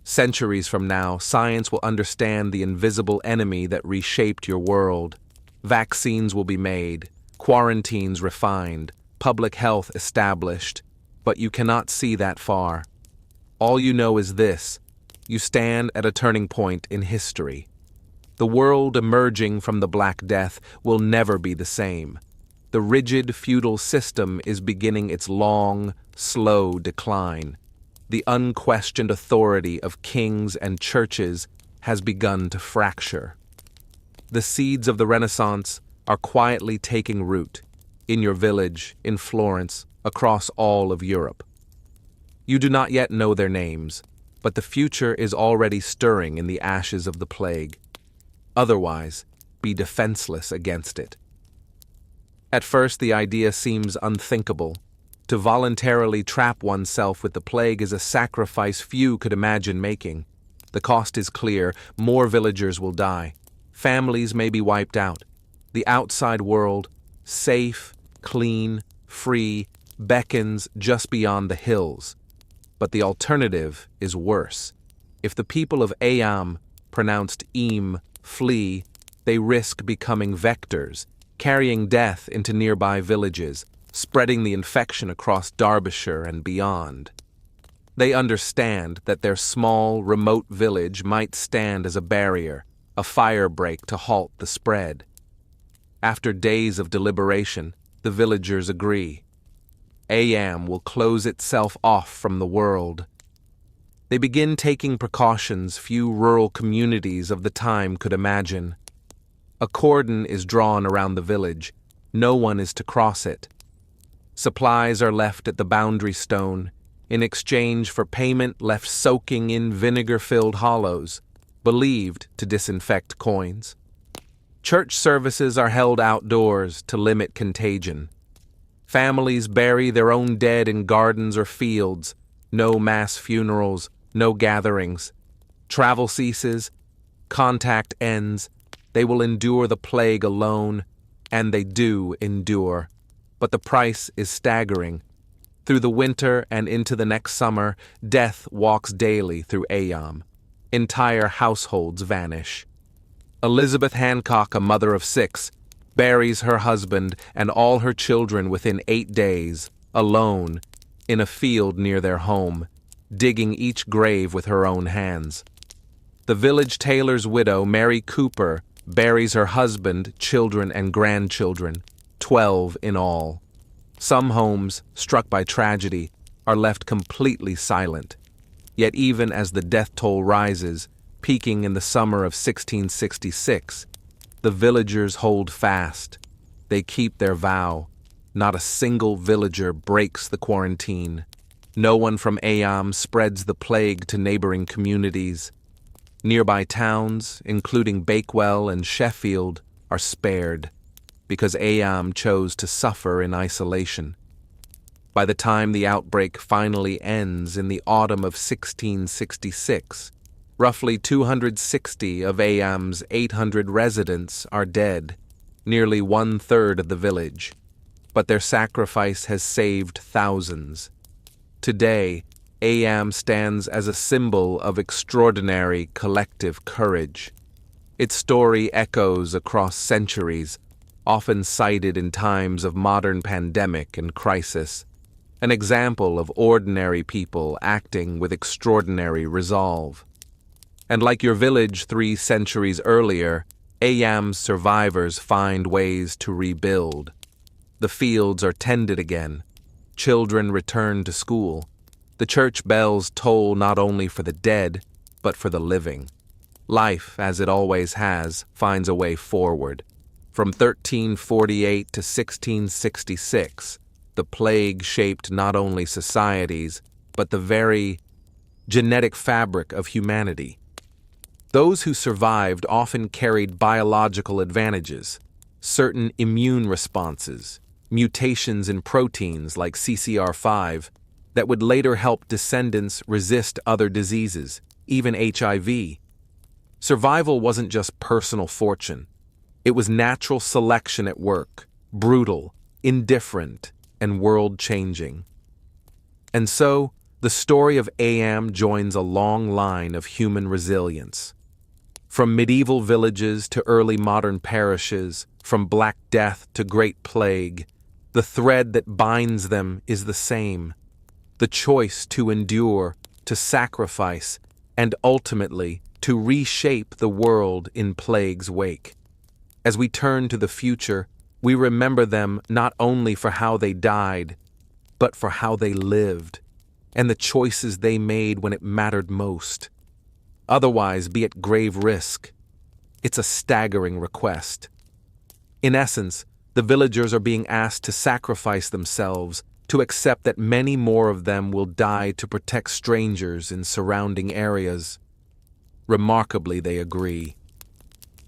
Centuries from now, science will understand the invisible enemy that reshaped your world. Vaccines will be made, quarantines refined, public health established, but you cannot see that far. All you know is this: you stand at a turning point in history. The world emerging from the Black Death will never be the same. The rigid feudal system is beginning its long, slow decline. The unquestioned authority of kings and churches has begun to fracture. The seeds of the Renaissance are quietly taking root in your village, in Florence, across all of Europe. You do not yet know their names, but the future is already stirring in the ashes of the plague. Otherwise, be defenseless against it. At first, the idea seems unthinkable. To voluntarily trap oneself with the plague is a sacrifice few could imagine making. The cost is clear: more villagers will die. Families may be wiped out. The outside world, safe, clean, free, beckons just beyond the hills. But the alternative is worse. If the people of Ayam, pronounced Eam, flee, they risk becoming vectors, carrying death into nearby villages, spreading the infection across Derbyshire and beyond. They understand that their small, remote village might stand as a barrier, a firebreak to halt the spread. After days of deliberation, the villagers agree. Ayam will close itself off from the world. They begin taking precautions few rural communities of the time could imagine. A cordon is drawn around the village. No one is to cross it. Supplies are left at the boundary stone, in exchange for payment left soaking in vinegar-filled hollows, believed to disinfect coins. Church services are held outdoors to limit contagion. Families bury their own dead in gardens or fields. No mass funerals, no gatherings. Travel ceases, contact ends. They will endure the plague alone, and they do endure. But the price is staggering. Through the winter and into the next summer, death walks daily through Ayam. Entire households vanish. Elizabeth Hancock, a mother of 6, buries her husband and all her children within 8 days, alone, in a field near their home, digging each grave with her own hands. The village tailor's widow, Mary Cooper, buries her husband, children, and grandchildren, 12 in all. Some homes, struck by tragedy, are left completely silent. Yet even as the death toll rises, peaking in the summer of 1666, the villagers hold fast. They keep their vow. Not a single villager breaks the quarantine. No one from Ayam spreads the plague to neighboring communities. Nearby towns, including Bakewell and Sheffield, are spared, because Ayam chose to suffer in isolation. By the time the outbreak finally ends in the autumn of 1666, roughly 260 of Ayam's 800 residents are dead, nearly 1/3 of the village. But their sacrifice has saved thousands. Today, Ayam stands as a symbol of extraordinary collective courage. Its story echoes across centuries, often cited in times of modern pandemic and crisis, an example of ordinary people acting with extraordinary resolve. And like your village 3 centuries earlier, Ayam's survivors find ways to rebuild. The fields are tended again. Children return to school. The church bells toll not only for the dead, but for the living. Life, as it always has, finds a way forward. From 1348 to 1666, the plague shaped not only societies, but the very genetic fabric of humanity. Those who survived often carried biological advantages, certain immune responses, mutations in proteins like CCR5 that would later help descendants resist other diseases, even HIV. Survival wasn't just personal fortune. It was natural selection at work, brutal, indifferent, and world-changing. And so, the story of Ayam joins a long line of human resilience. From medieval villages to early modern parishes, from Black Death to Great Plague, the thread that binds them is the same: the choice to endure, to sacrifice, and ultimately to reshape the world in plague's wake. As we turn to the future, we remember them not only for how they died, but for how they lived, and the choices they made when it mattered most. Otherwise, be at grave risk. It's a staggering request. In essence, the villagers are being asked to sacrifice themselves to accept that many more of them will die to protect strangers in surrounding areas. Remarkably, they agree.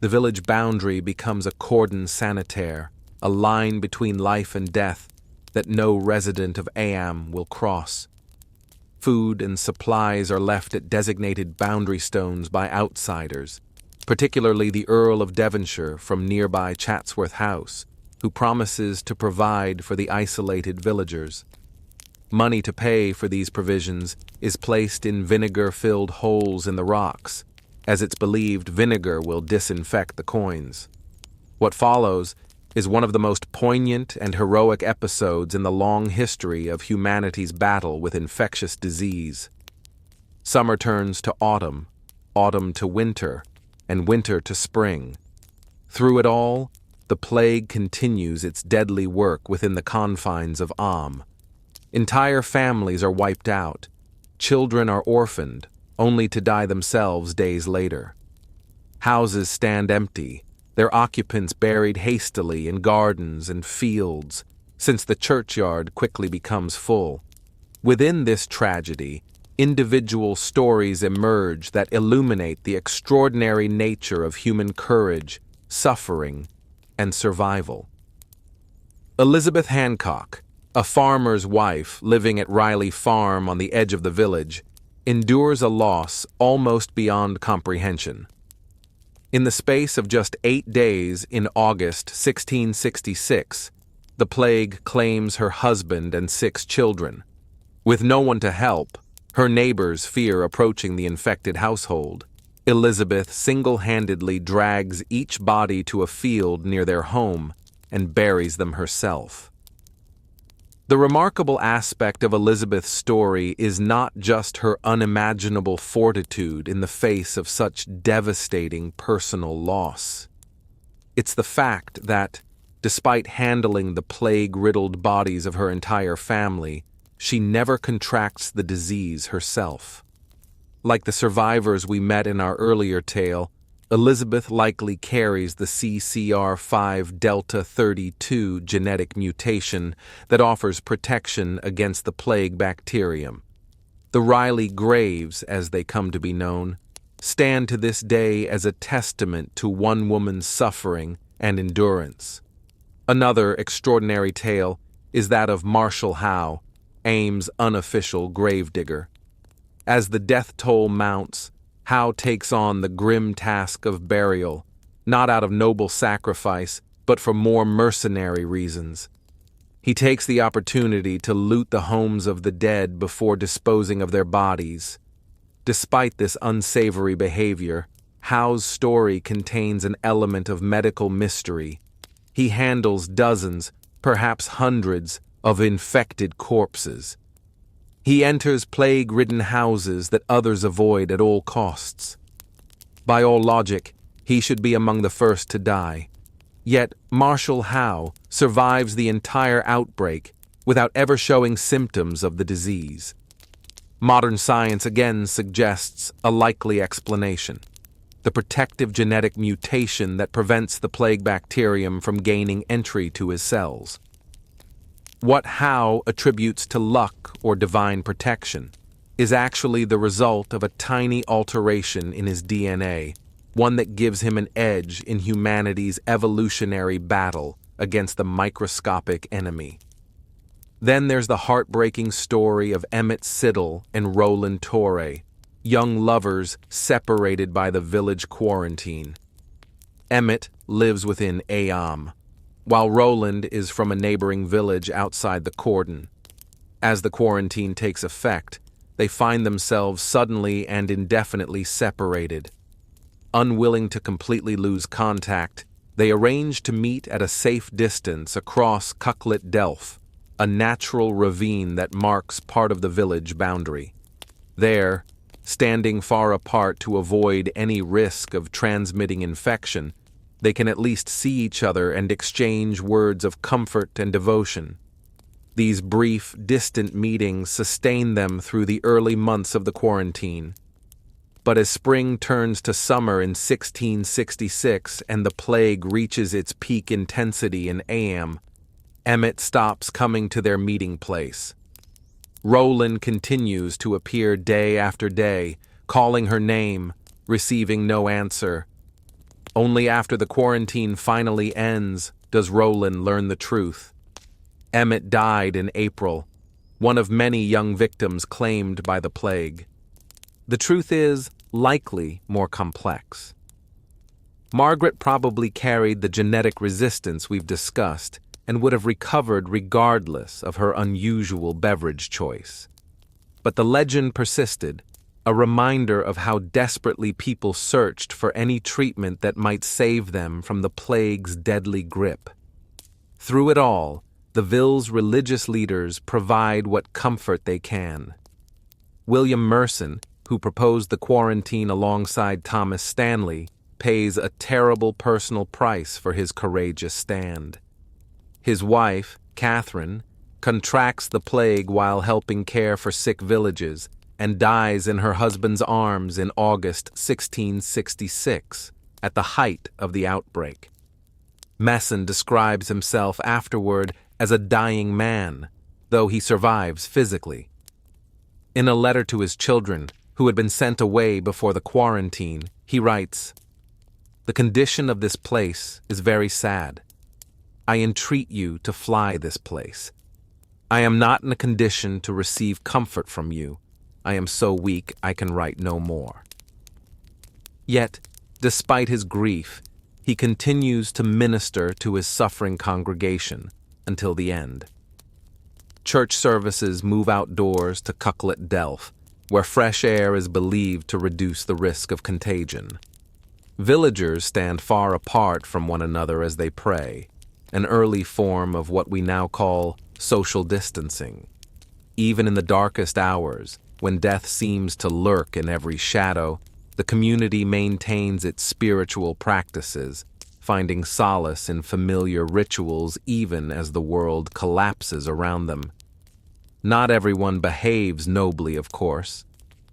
The village boundary becomes a cordon sanitaire, a line between life and death that no resident of Am will cross. Food and supplies are left at designated boundary stones by outsiders, particularly the Earl of Devonshire from nearby Chatsworth House, who promises to provide for the isolated villagers. Money to pay for these provisions is placed in vinegar-filled holes in the rocks, as it's believed vinegar will disinfect the coins. What follows is one of the most poignant and heroic episodes in the long history of humanity's battle with infectious disease. Summer turns to autumn, autumn to winter, and winter to spring. Through it all, the plague continues its deadly work within the confines of Am. Entire families are wiped out. Children are orphaned, only to die themselves days later. Houses stand empty, their occupants buried hastily in gardens and fields, since the churchyard quickly becomes full. Within this tragedy, individual stories emerge that illuminate the extraordinary nature of human courage, suffering, and survival. Elizabeth Hancock, a farmer's wife living at Riley Farm on the edge of the village, endures a loss almost beyond comprehension. In the space of just 8 days in August 1666, the plague claims her husband and 6 children. With no one to help, her neighbors fear approaching the infected household. Elizabeth single-handedly drags each body to a field near their home and buries them herself. The remarkable aspect of Elizabeth's story is not just her unimaginable fortitude in the face of such devastating personal loss. It's the fact that, despite handling the plague-riddled bodies of her entire family, she never contracts the disease herself. Like the survivors we met in our earlier tale, Elizabeth likely carries the CCR5 Delta 32 genetic mutation that offers protection against the plague bacterium. The Riley Graves, as they come to be known, stand to this day as a testament to one woman's suffering and endurance. Another extraordinary tale is that of Marshall Howe, Ames' unofficial gravedigger. As the death toll mounts, Howe takes on the grim task of burial, not out of noble sacrifice, but for more mercenary reasons. He takes the opportunity to loot the homes of the dead before disposing of their bodies. Despite this unsavory behavior, Howe's story contains an element of medical mystery. He handles dozens, perhaps hundreds, of infected corpses. He enters plague-ridden houses that others avoid at all costs. By all logic, he should be among the first to die. Yet Marshall Howe survives the entire outbreak without ever showing symptoms of the disease. Modern science again suggests a likely explanation: the protective genetic mutation that prevents the plague bacterium from gaining entry to his cells. What Howe attributes to luck or divine protection is actually the result of a tiny alteration in his DNA, one that gives him an edge in humanity's evolutionary battle against the microscopic enemy. Then there's the heartbreaking story of Emmett Siddle and Roland Torre, young lovers separated by the village quarantine. Emmett lives within Am, while Roland is from a neighboring village outside the cordon. As the quarantine takes effect, they find themselves suddenly and indefinitely separated. Unwilling to completely lose contact, they arrange to meet at a safe distance across Cucklet Delph, a natural ravine that marks part of the village boundary. There, standing far apart to avoid any risk of transmitting infection, they can at least see each other and exchange words of comfort and devotion. These brief, distant meetings sustain them through the early months of the quarantine. But as spring turns to summer in 1666 and the plague reaches its peak intensity in Am, Emmet stops coming to their meeting place. Roland continues to appear day after day, calling her name, receiving no answer. Only after the quarantine finally ends does Roland learn the truth. Emmet died in April, one of many young victims claimed by the plague. The truth is likely more complex. Margaret probably carried the genetic resistance we've discussed and would have recovered regardless of her unusual beverage choice. But the legend persisted, a reminder of how desperately people searched for any treatment that might save them from the plague's deadly grip. Through it all, the Ville's religious leaders provide what comfort they can. William Merson, who proposed the quarantine alongside Thomas Stanley, pays a terrible personal price for his courageous stand. His wife, Catherine, contracts the plague while helping care for sick villages and dies in her husband's arms in August 1666, at the height of the outbreak. Messon describes himself afterward as a dying man, though he survives physically. In a letter to his children, who had been sent away before the quarantine, he writes, "The condition of this place is very sad. I entreat you to fly this place. I am not in a condition to receive comfort from you. I am so weak I can write no more." Yet, despite his grief, he continues to minister to his suffering congregation until the end. Church services move outdoors to Cucklet Delph, where fresh air is believed to reduce the risk of contagion. Villagers stand far apart from one another as they pray, an early form of what we now call social distancing. Even in the darkest hours, when death seems to lurk in every shadow, the community maintains its spiritual practices, finding solace in familiar rituals even as the world collapses around them. Not everyone behaves nobly, of course.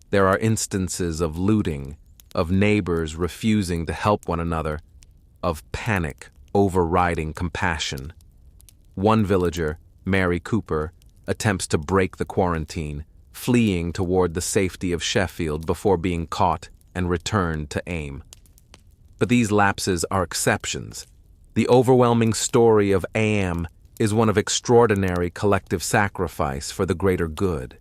There are instances of looting, of neighbors refusing to help one another, of panic overriding compassion. One villager, Mary Cooper, attempts to break the quarantine, fleeing toward the safety of Sheffield before being caught and returned to Aim. But these lapses are exceptions. The overwhelming story of Am is one of extraordinary collective sacrifice for the greater good.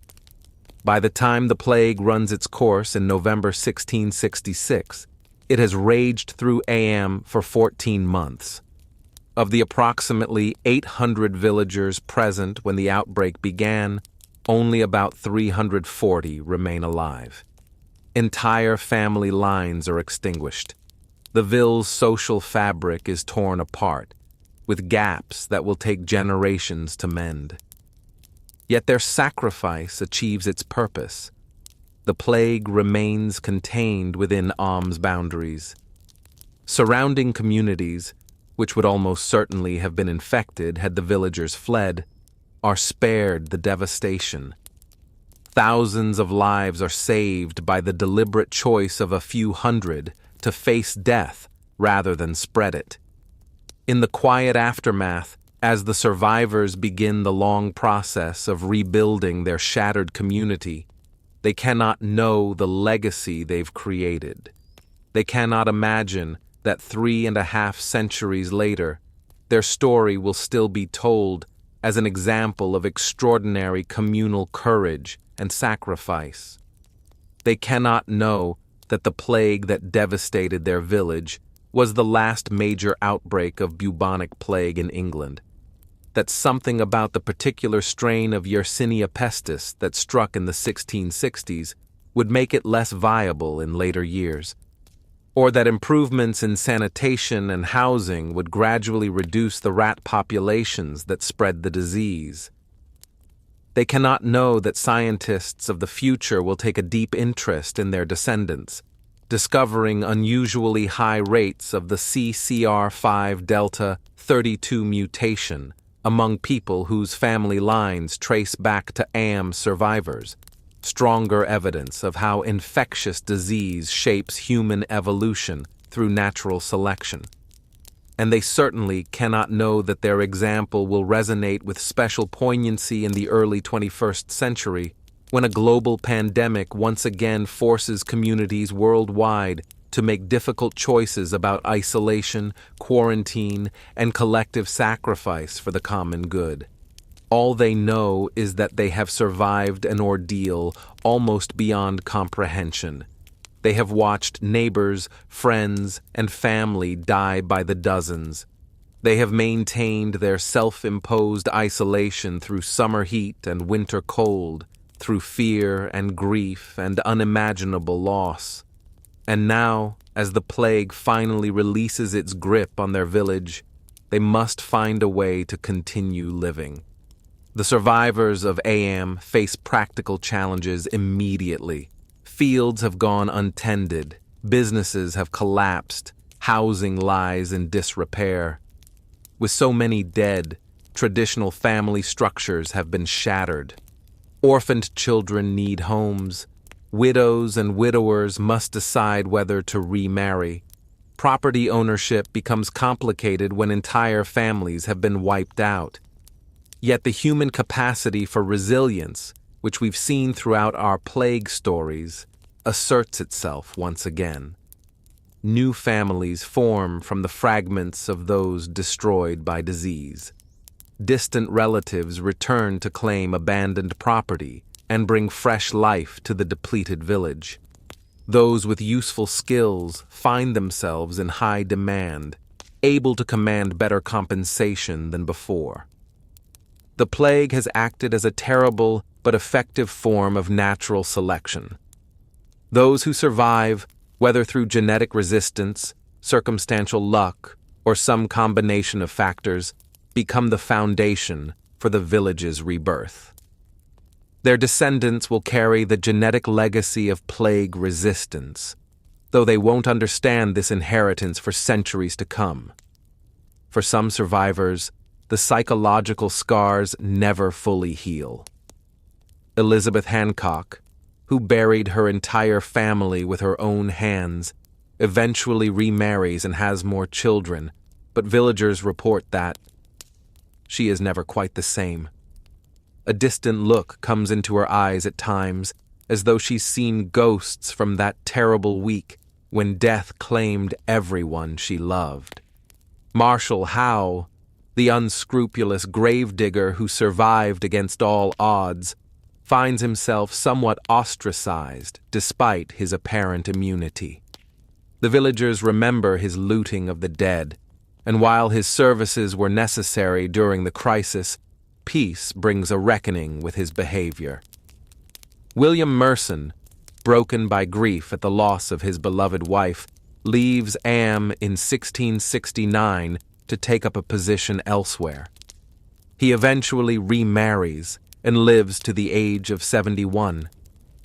By the time the plague runs its course in November 1666, it has raged through Am for 14 months. Of the approximately 800 villagers present when the outbreak began, only about 340 remain alive. Entire family lines are extinguished. The Ville's social fabric is torn apart, with gaps that will take generations to mend. Yet their sacrifice achieves its purpose. The plague remains contained within Am's boundaries. Surrounding communities, which would almost certainly have been infected had the villagers fled, are spared the devastation. Thousands of lives are saved by the deliberate choice of a few hundred to face death rather than spread it. In the quiet aftermath, as the survivors begin the long process of rebuilding their shattered community, they cannot know the legacy they've created. They cannot imagine that 3.5 centuries later, their story will still be told as an example of extraordinary communal courage and sacrifice. They cannot know that the plague that devastated their village was the last major outbreak of bubonic plague in England, that something about the particular strain of Yersinia pestis that struck in the 1660s would make it less viable in later years, or that improvements in sanitation and housing would gradually reduce the rat populations that spread the disease. They cannot know that scientists of the future will take a deep interest in their descendants, discovering unusually high rates of the CCR5 delta 32 mutation among people whose family lines trace back to Am survivors, stronger evidence of how infectious disease shapes human evolution through natural selection. And they certainly cannot know that their example will resonate with special poignancy in the early 21st century, when a global pandemic once again forces communities worldwide to make difficult choices about isolation, quarantine, and collective sacrifice for the common good. All they know is that they have survived an ordeal almost beyond comprehension. They have watched neighbors, friends, and family die by the dozens. They have maintained their self-imposed isolation through summer heat and winter cold, through fear and grief and unimaginable loss. And now, as the plague finally releases its grip on their village, they must find a way to continue living. The survivors of AM face practical challenges immediately. Fields have gone untended, businesses have collapsed, housing lies in disrepair. With so many dead, traditional family structures have been shattered. Orphaned children need homes. Widows and widowers must decide whether to remarry. Property ownership becomes complicated when entire families have been wiped out. Yet the human capacity for resilience, which we've seen throughout our plague stories, asserts itself once again. New families form from the fragments of those destroyed by disease. Distant relatives return to claim abandoned property and bring fresh life to the depleted village. Those with useful skills find themselves in high demand, able to command better compensation than before. The plague has acted as a terrible but effective form of natural selection. Those who survive, whether through genetic resistance, circumstantial luck, or some combination of factors, become the foundation for the village's rebirth. Their descendants will carry the genetic legacy of plague resistance, though they won't understand this inheritance for centuries to come. For some survivors, the psychological scars never fully heal. Elizabeth Hancock, who buried her entire family with her own hands, eventually remarries and has more children, but villagers report that she is never quite the same. A distant look comes into her eyes at times, as though she's seen ghosts from that terrible week when death claimed everyone she loved. Marshall Howe, the unscrupulous gravedigger who survived against all odds, finds himself somewhat ostracized despite his apparent immunity. The villagers remember his looting of the dead, and while his services were necessary during the crisis, peace brings a reckoning with his behavior. William Merson, broken by grief at the loss of his beloved wife, leaves Am in 1669 to take up a position elsewhere. He eventually remarries and lives to the age of 71,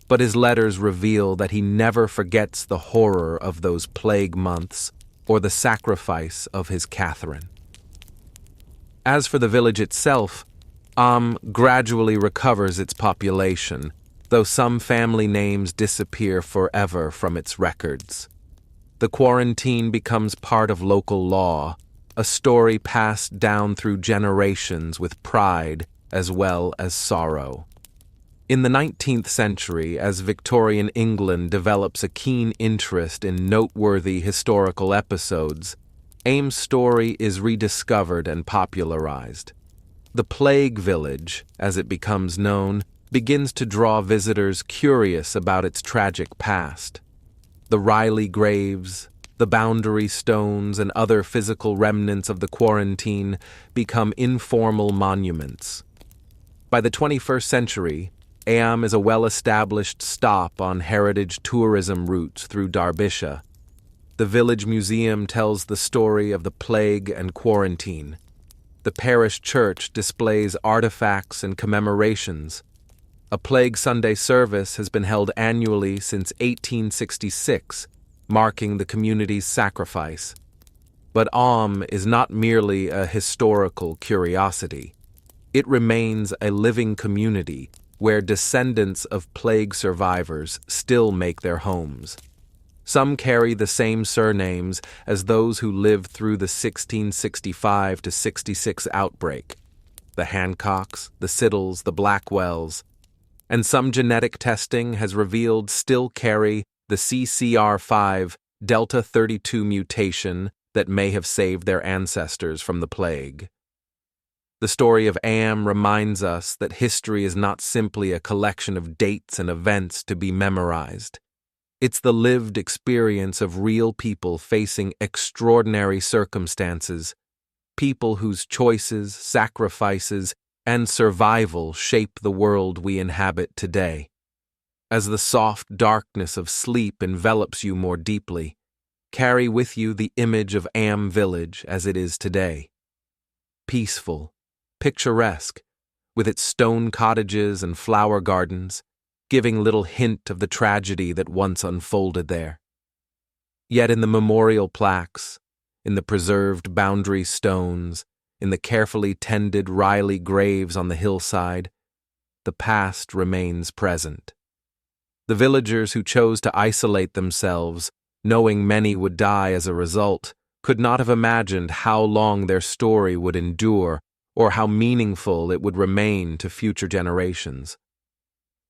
but his letters reveal that he never forgets the horror of those plague months or the sacrifice of his Catherine. As for the village itself, Am gradually recovers its population, though some family names disappear forever from its records. The quarantine becomes part of local law, a story passed down through generations with pride as well as sorrow. In the 19th century, as Victorian England develops a keen interest in noteworthy historical episodes, Am's story is rediscovered and popularized. The Plague Village, as it becomes known, begins to draw visitors curious about its tragic past. The Riley graves, the boundary stones, and other physical remnants of the quarantine become informal monuments. By the 21st century, Am is a well-established stop on heritage tourism routes through Derbyshire. The village museum tells the story of the plague and quarantine. The parish church displays artifacts and commemorations. A Plague Sunday service has been held annually since 1866, marking the community's sacrifice. But Am is not merely a historical curiosity. It remains a living community, where descendants of plague survivors still make their homes. Some carry the same surnames as those who lived through the 1665 to 66 outbreak: the Hancocks, the Siddles, the Blackwells, and some genetic testing has revealed still carry the CCR5 Delta 32 mutation that may have saved their ancestors from the plague. The story of Am reminds us that history is not simply a collection of dates and events to be memorized. It's the lived experience of real people facing extraordinary circumstances, people whose choices, sacrifices, and survival shape the world we inhabit today. As the soft darkness of sleep envelops you more deeply, carry with you the image of Am Village as it is today. Peaceful, picturesque, with its stone cottages and flower gardens, giving little hint of the tragedy that once unfolded there. Yet in the memorial plaques, in the preserved boundary stones, in the carefully tended Riley graves on the hillside, the past remains present. The villagers who chose to isolate themselves, knowing many would die as a result, could not have imagined how long their story would endure or how meaningful it would remain to future generations.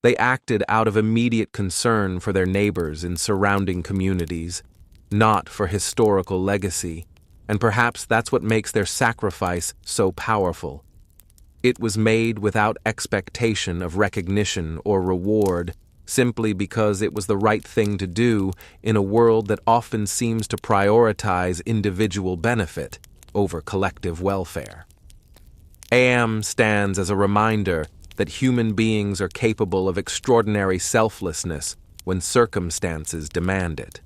They acted out of immediate concern for their neighbors in surrounding communities, not for historical legacy, and perhaps that's what makes their sacrifice so powerful. It was made without expectation of recognition or reward, simply because it was the right thing to do in a world that often seems to prioritize individual benefit over collective welfare. Am stands as a reminder that human beings are capable of extraordinary selflessness when circumstances demand it.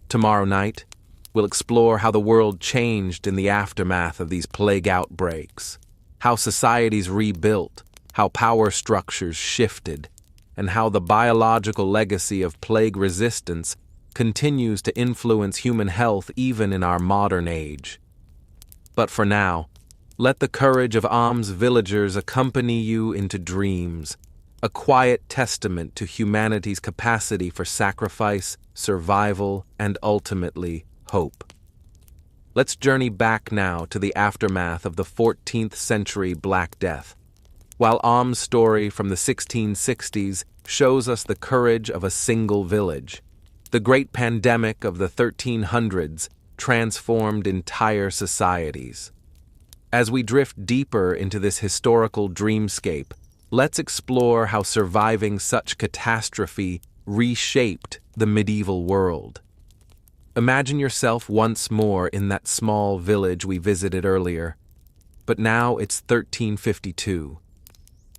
Tomorrow night, we'll explore how the world changed in the aftermath of these plague outbreaks, how societies rebuilt, how power structures shifted, and how the biological legacy of plague resistance continues to influence human health even in our modern age. But for now, let the courage of Am's villagers accompany you into dreams, a quiet testament to humanity's capacity for sacrifice, survival, and ultimately, hope. Let's journey back now to the aftermath of the 14th century Black Death. While Am's story from the 1660s shows us the courage of a single village, the great pandemic of the 1300s transformed entire societies. As we drift deeper into this historical dreamscape, let's explore how surviving such catastrophe reshaped the medieval world. Imagine yourself once more in that small village we visited earlier, but now it's 1352.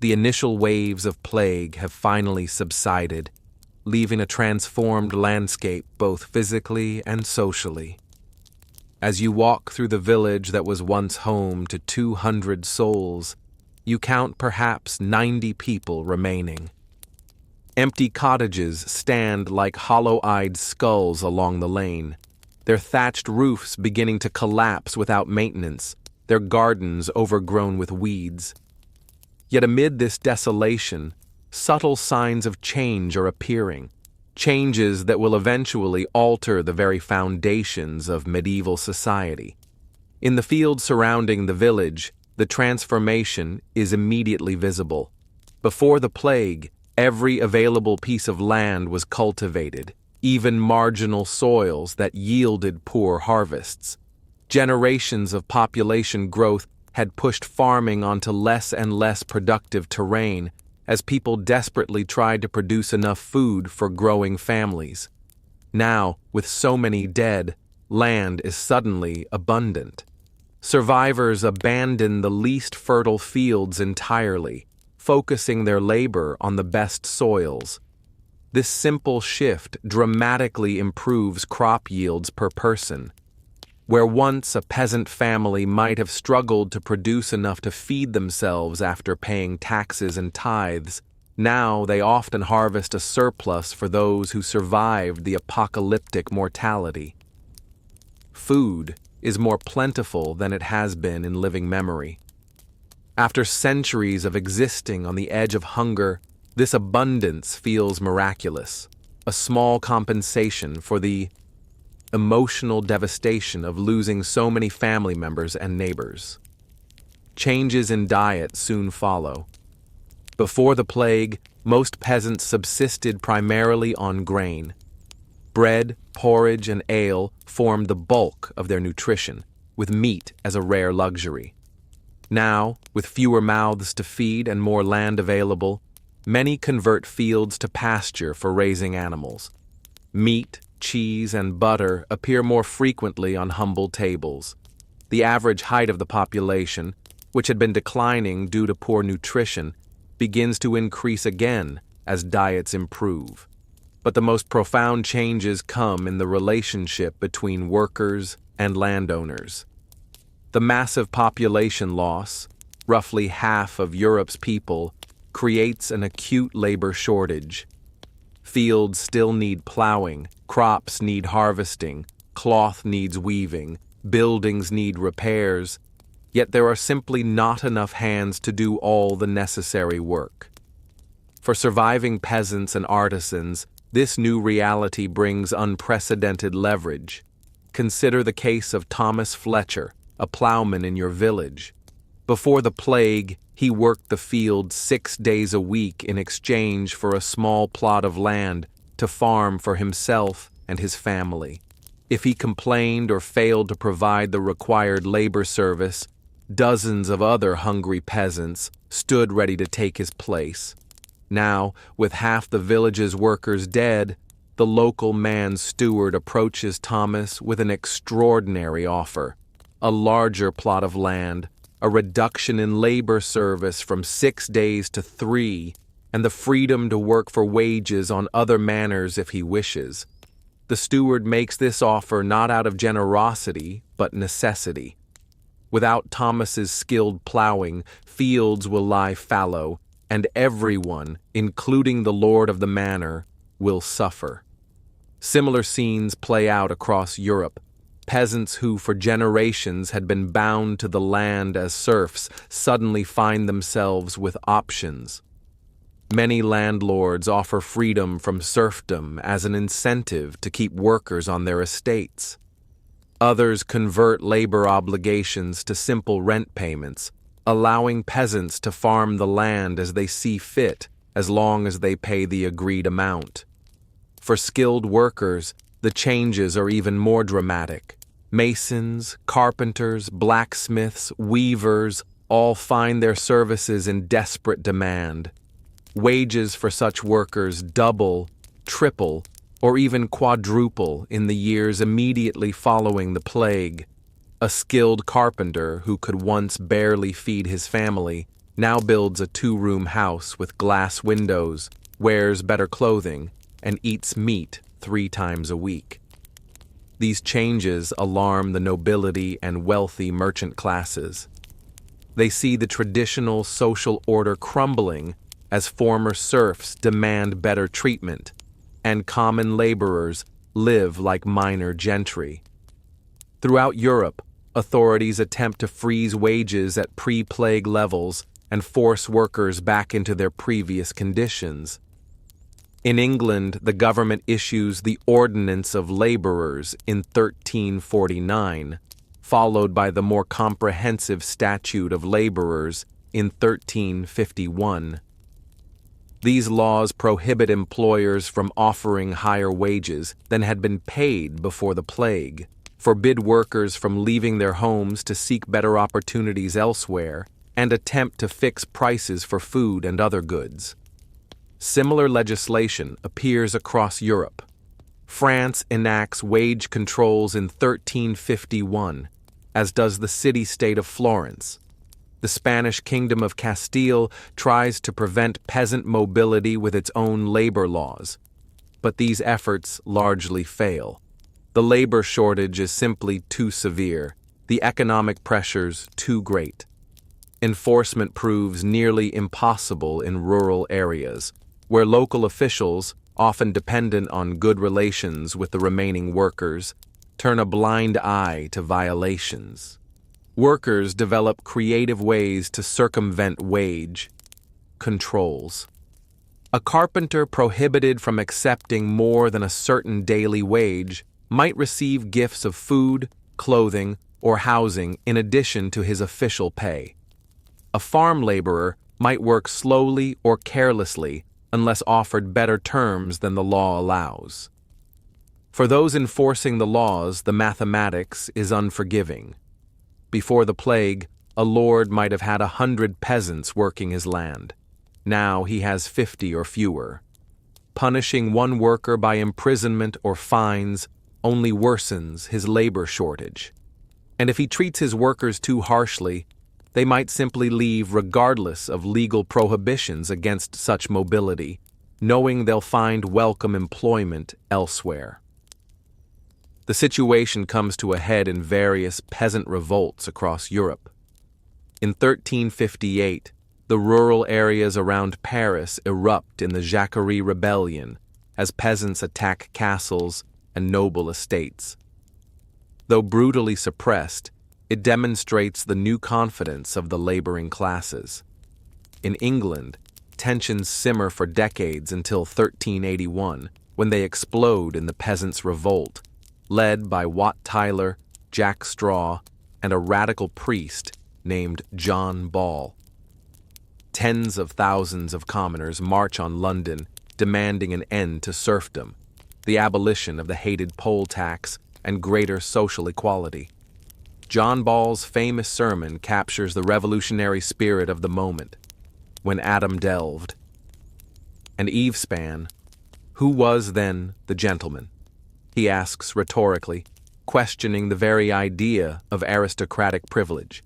The initial waves of plague have finally subsided, leaving a transformed landscape both physically and socially. As you walk through the village that was once home to 200 souls, you count perhaps 90 people remaining. Empty cottages stand like hollow-eyed skulls along the lane, their thatched roofs beginning to collapse without maintenance, their gardens overgrown with weeds. Yet amid this desolation, subtle signs of change are appearing, changes that will eventually alter the very foundations of medieval society. In the fields surrounding the village, the transformation is immediately visible. Before the plague, every available piece of land was cultivated, even marginal soils that yielded poor harvests. Generations of population growth had pushed farming onto less and less productive terrain as people desperately tried to produce enough food for growing families. Now, with so many dead, land is suddenly abundant. Survivors abandon the least fertile fields entirely, focusing their labor on the best soils. This simple shift dramatically improves crop yields per person. Where once a peasant family might have struggled to produce enough to feed themselves after paying taxes and tithes, now they often harvest a surplus for those who survived the apocalyptic mortality. Food is more plentiful than it has been in living memory. After centuries of existing on the edge of hunger, this abundance feels miraculous, a small compensation for the emotional devastation of losing so many family members and neighbors. Changes in diet soon follow. Before the plague, most peasants subsisted primarily on grain. Bread, porridge, and ale formed the bulk of their nutrition, with meat as a rare luxury. Now, with fewer mouths to feed and more land available, many convert fields to pasture for raising animals. Meat, cheese, and butter appear more frequently on humble tables. The average height of the population, which had been declining due to poor nutrition, begins to increase again as diets improve. But the most profound changes come in the relationship between workers and landowners. The massive population loss, roughly half of Europe's people, creates an acute labor shortage. Fields still need plowing, crops need harvesting, cloth needs weaving, buildings need repairs, yet there are simply not enough hands to do all the necessary work. For surviving peasants and artisans, this new reality brings unprecedented leverage. Consider the case of Thomas Fletcher, a plowman in your village. Before the plague, he worked the field 6 days a week in exchange for a small plot of land to farm for himself and his family. If he complained or failed to provide the required labor service, dozens of other hungry peasants stood ready to take his place. Now, with half the village's workers dead, the local man steward approaches Thomas with an extraordinary offer: a larger plot of land, a reduction in labor service from 6 days to 3, and the freedom to work for wages on other manors if he wishes. The steward makes this offer not out of generosity, but necessity. Without Thomas's skilled plowing, fields will lie fallow, and everyone, including the lord of the manor, will suffer. Similar scenes play out across Europe. Peasants who for generations had been bound to the land as serfs suddenly find themselves with options. Many landlords offer freedom from serfdom as an incentive to keep workers on their estates. Others convert labor obligations to simple rent payments, allowing peasants to farm the land as they see fit as long as they pay the agreed amount. For skilled workers, the changes are even more dramatic. Masons, carpenters, blacksmiths, weavers all find their services in desperate demand. Wages for such workers double, triple, or even quadruple in the years immediately following the plague. A skilled carpenter who could once barely feed his family now builds a 2-room house with glass windows, wears better clothing, and eats meat 3 times a week. These changes alarm the nobility and wealthy merchant classes. They see the traditional social order crumbling as former serfs demand better treatment, and common laborers live like minor gentry. Throughout Europe, authorities attempt to freeze wages at pre-plague levels and force workers back into their previous conditions. In England, the government issues the Ordinance of Labourers in 1349, followed by the more comprehensive Statute of Labourers in 1351. These laws prohibit employers from offering higher wages than had been paid before the plague, forbid workers from leaving their homes to seek better opportunities elsewhere, and attempt to fix prices for food and other goods. Similar legislation appears across Europe. France enacts wage controls in 1351, as does the city-state of Florence. The Spanish Kingdom of Castile tries to prevent peasant mobility with its own labor laws, but these efforts largely fail. The labor shortage is simply too severe, the economic pressures too great. Enforcement proves nearly impossible in rural areas, where local officials, often dependent on good relations with the remaining workers, turn a blind eye to violations. Workers develop creative ways to circumvent wage controls. A carpenter prohibited from accepting more than a certain daily wage might receive gifts of food, clothing, or housing in addition to his official pay. A farm laborer might work slowly or carelessly unless offered better terms than the law allows. For those enforcing the laws, the mathematics is unforgiving. Before the plague, a lord might have had 100 peasants working his land. Now he has 50 or fewer. Punishing one worker by imprisonment or fines only worsens his labor shortage. And if he treats his workers too harshly, they might simply leave regardless of legal prohibitions against such mobility, knowing they'll find welcome employment elsewhere. The situation comes to a head in various peasant revolts across Europe. In 1358, the rural areas around Paris erupt in the Jacquerie Rebellion as peasants attack castles and noble estates. Though brutally suppressed, it demonstrates the new confidence of the laboring classes. In England, tensions simmer for decades until 1381, when they explode in the Peasants' Revolt, led by Wat Tyler, Jack Straw, and a radical priest named John Ball. Tens of thousands of commoners march on London, demanding an end to serfdom, the abolition of the hated poll tax, and greater social equality. John Ball's famous sermon captures the revolutionary spirit of the moment. When Adam delved, and Eve span, who was then the gentleman? He asks rhetorically, questioning the very idea of aristocratic privilege.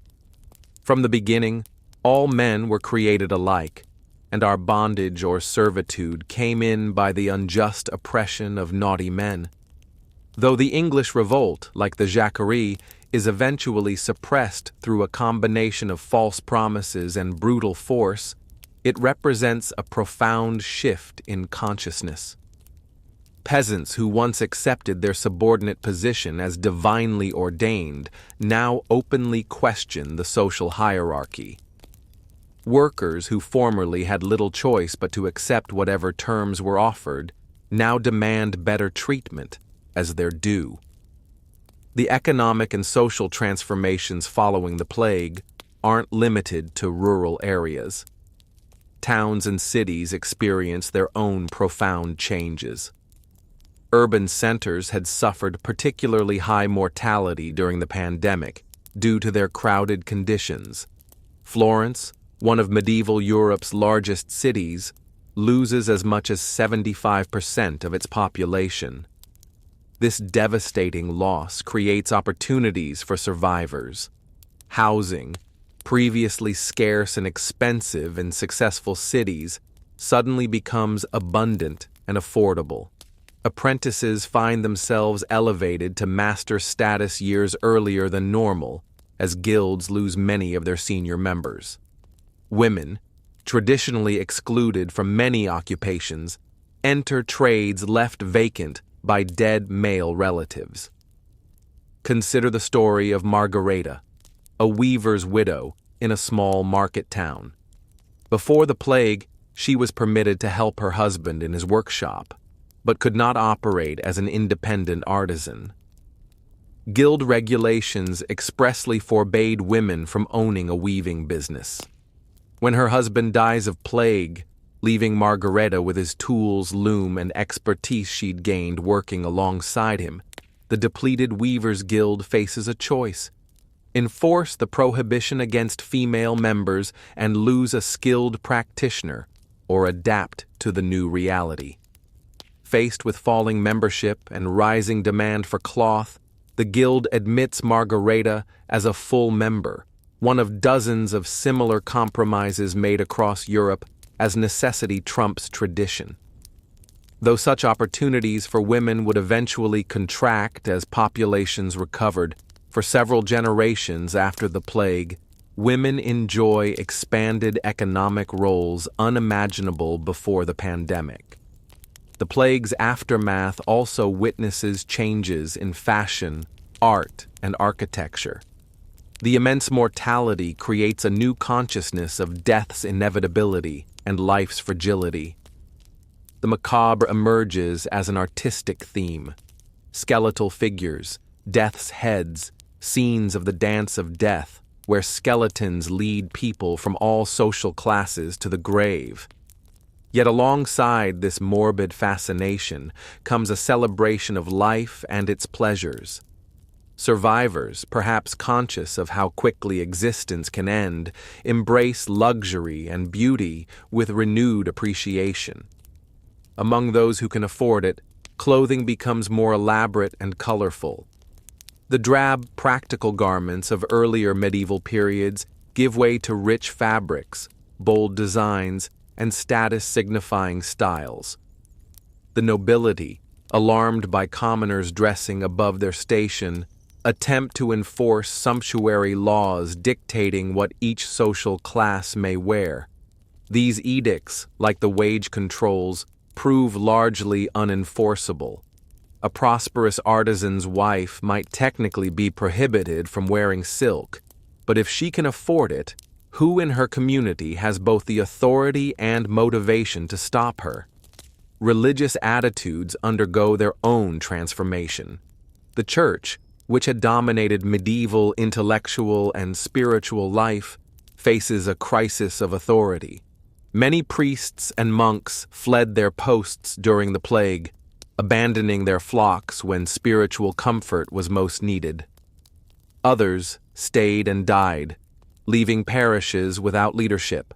From the beginning, all men were created alike, and our bondage or servitude came in by the unjust oppression of naughty men. Though the English revolt, like the Jacquerie, is eventually suppressed through a combination of false promises and brutal force, it represents a profound shift in consciousness. Peasants who once accepted their subordinate position as divinely ordained now openly question the social hierarchy. Workers who formerly had little choice but to accept whatever terms were offered now demand better treatment as their due. The economic and social transformations following the plague aren't limited to rural areas. Towns and cities experience their own profound changes. Urban centers had suffered particularly high mortality during the pandemic due to their crowded conditions. Florence, one of medieval Europe's largest cities, loses as much as 75% of its population. This devastating loss creates opportunities for survivors. Housing, previously scarce and expensive in successful cities, suddenly becomes abundant and affordable. Apprentices find themselves elevated to master status years earlier than normal, as guilds lose many of their senior members. Women, traditionally excluded from many occupations, enter trades left vacant by dead male relatives. Consider the story of Margareta, a weaver's widow in a small market town. Before the plague, she was permitted to help her husband in his workshop, but could not operate as an independent artisan. Guild regulations expressly forbade women from owning a weaving business. When her husband dies of plague, leaving Margareta with his tools, loom, and expertise she'd gained working alongside him, the depleted Weavers Guild faces a choice: enforce the prohibition against female members and lose a skilled practitioner, or adapt to the new reality. Faced with falling membership and rising demand for cloth, the Guild admits Margareta as a full member, one of dozens of similar compromises made across Europe as necessity trumps tradition. Though such opportunities for women would eventually contract as populations recovered, for several generations after the plague, women enjoy expanded economic roles unimaginable before the pandemic. The plague's aftermath also witnesses changes in fashion, art, and architecture. The immense mortality creates a new consciousness of death's inevitability and life's fragility. The macabre emerges as an artistic theme. Skeletal figures, death's heads, scenes of the dance of death, where skeletons lead people from all social classes to the grave. Yet alongside this morbid fascination comes a celebration of life and its pleasures. Survivors, perhaps conscious of how quickly existence can end, embrace luxury and beauty with renewed appreciation. Among those who can afford it, clothing becomes more elaborate and colorful. The drab, practical garments of earlier medieval periods give way to rich fabrics, bold designs, and status-signifying styles. The nobility, alarmed by commoners dressing above their station, attempt to enforce sumptuary laws dictating what each social class may wear. These edicts, like the wage controls, prove largely unenforceable. A prosperous artisan's wife might technically be prohibited from wearing silk, but if she can afford it, who in her community has both the authority and motivation to stop her? Religious attitudes undergo their own transformation. The Church, which had dominated medieval intellectual and spiritual life, faces a crisis of authority. Many priests and monks fled their posts during the plague, abandoning their flocks when spiritual comfort was most needed. Others stayed and died, leaving parishes without leadership.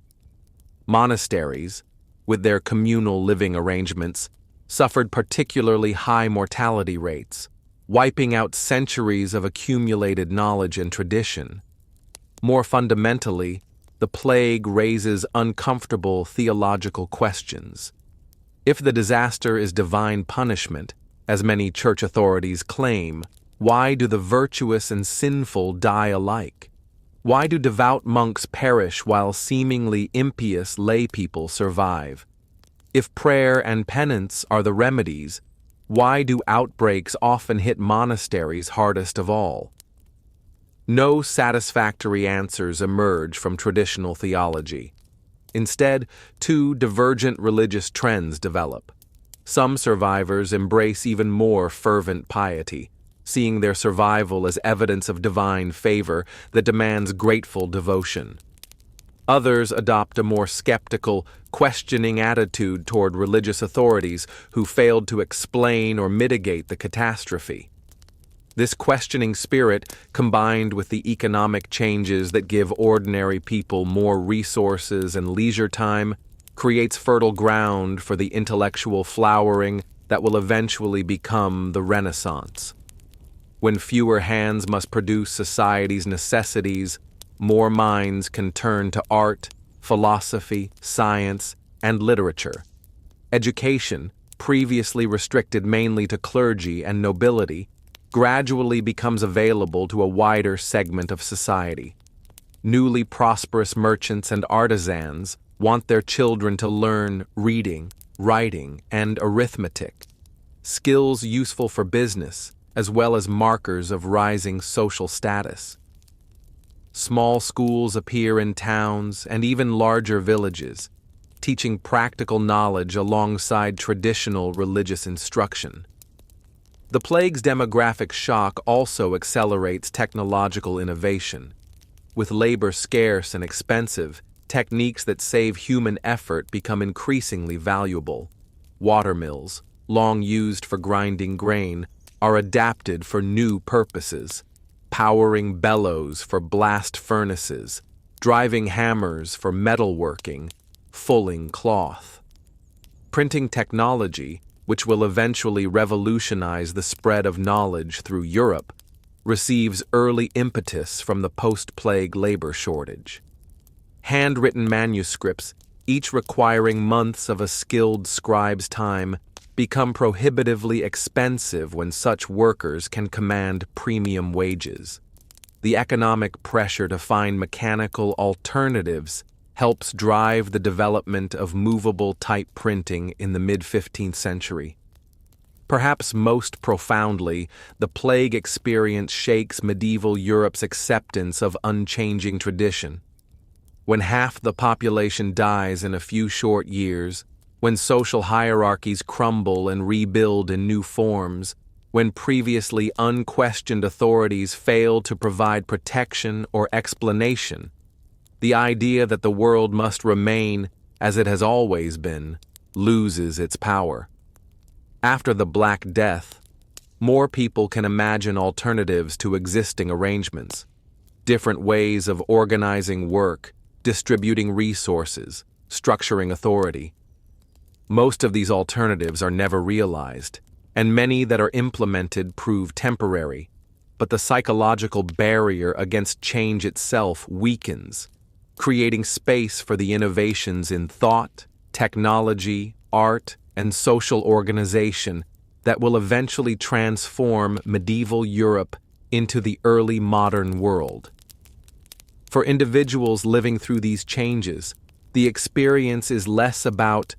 Monasteries, with their communal living arrangements, suffered particularly high mortality rates, wiping out centuries of accumulated knowledge and tradition. More fundamentally, the plague raises uncomfortable theological questions. If the disaster is divine punishment, as many church authorities claim, why do the virtuous and sinful die alike? Why do devout monks perish while seemingly impious lay people survive? If prayer and penance are the remedies, why do outbreaks often hit monasteries hardest of all? No satisfactory answers emerge from traditional theology. Instead, two divergent religious trends develop. Some survivors embrace even more fervent piety, seeing their survival as evidence of divine favor that demands grateful devotion. Others adopt a more skeptical, questioning attitude toward religious authorities who failed to explain or mitigate the catastrophe. This questioning spirit, combined with the economic changes that give ordinary people more resources and leisure time, creates fertile ground for the intellectual flowering that will eventually become the Renaissance. When fewer hands must produce society's necessities, more minds can turn to art, philosophy, science, and literature. Education, previously restricted mainly to clergy and nobility, gradually becomes available to a wider segment of society. Newly prosperous merchants and artisans want their children to learn reading, writing, and arithmetic, skills useful for business, as well as markers of rising social status. Small schools appear in towns and even larger villages, teaching practical knowledge alongside traditional religious instruction. The plague's demographic shock also accelerates technological innovation. With labor scarce and expensive, techniques that save human effort become increasingly valuable. Watermills, long used for grinding grain, are adapted for new purposes. Powering bellows for blast furnaces, driving hammers for metalworking, fulling cloth. Printing technology, which will eventually revolutionize the spread of knowledge through Europe, receives early impetus from the post-plague labor shortage. Handwritten manuscripts, each requiring months of a skilled scribe's time, become prohibitively expensive when such workers can command premium wages. The economic pressure to find mechanical alternatives helps drive the development of movable type printing in the mid-15th century. Perhaps most profoundly, the plague experience shakes medieval Europe's acceptance of unchanging tradition. When half the population dies in a few short years, when social hierarchies crumble and rebuild in new forms, when previously unquestioned authorities fail to provide protection or explanation, the idea that the world must remain as it has always been loses its power. After the Black Death, more people can imagine alternatives to existing arrangements, different ways of organizing work, distributing resources, structuring authority. Most of these alternatives are never realized, and many that are implemented prove temporary, but the psychological barrier against change itself weakens, creating space for the innovations in thought, technology, art, and social organization that will eventually transform medieval Europe into the early modern world. For individuals living through these changes, the experience is less about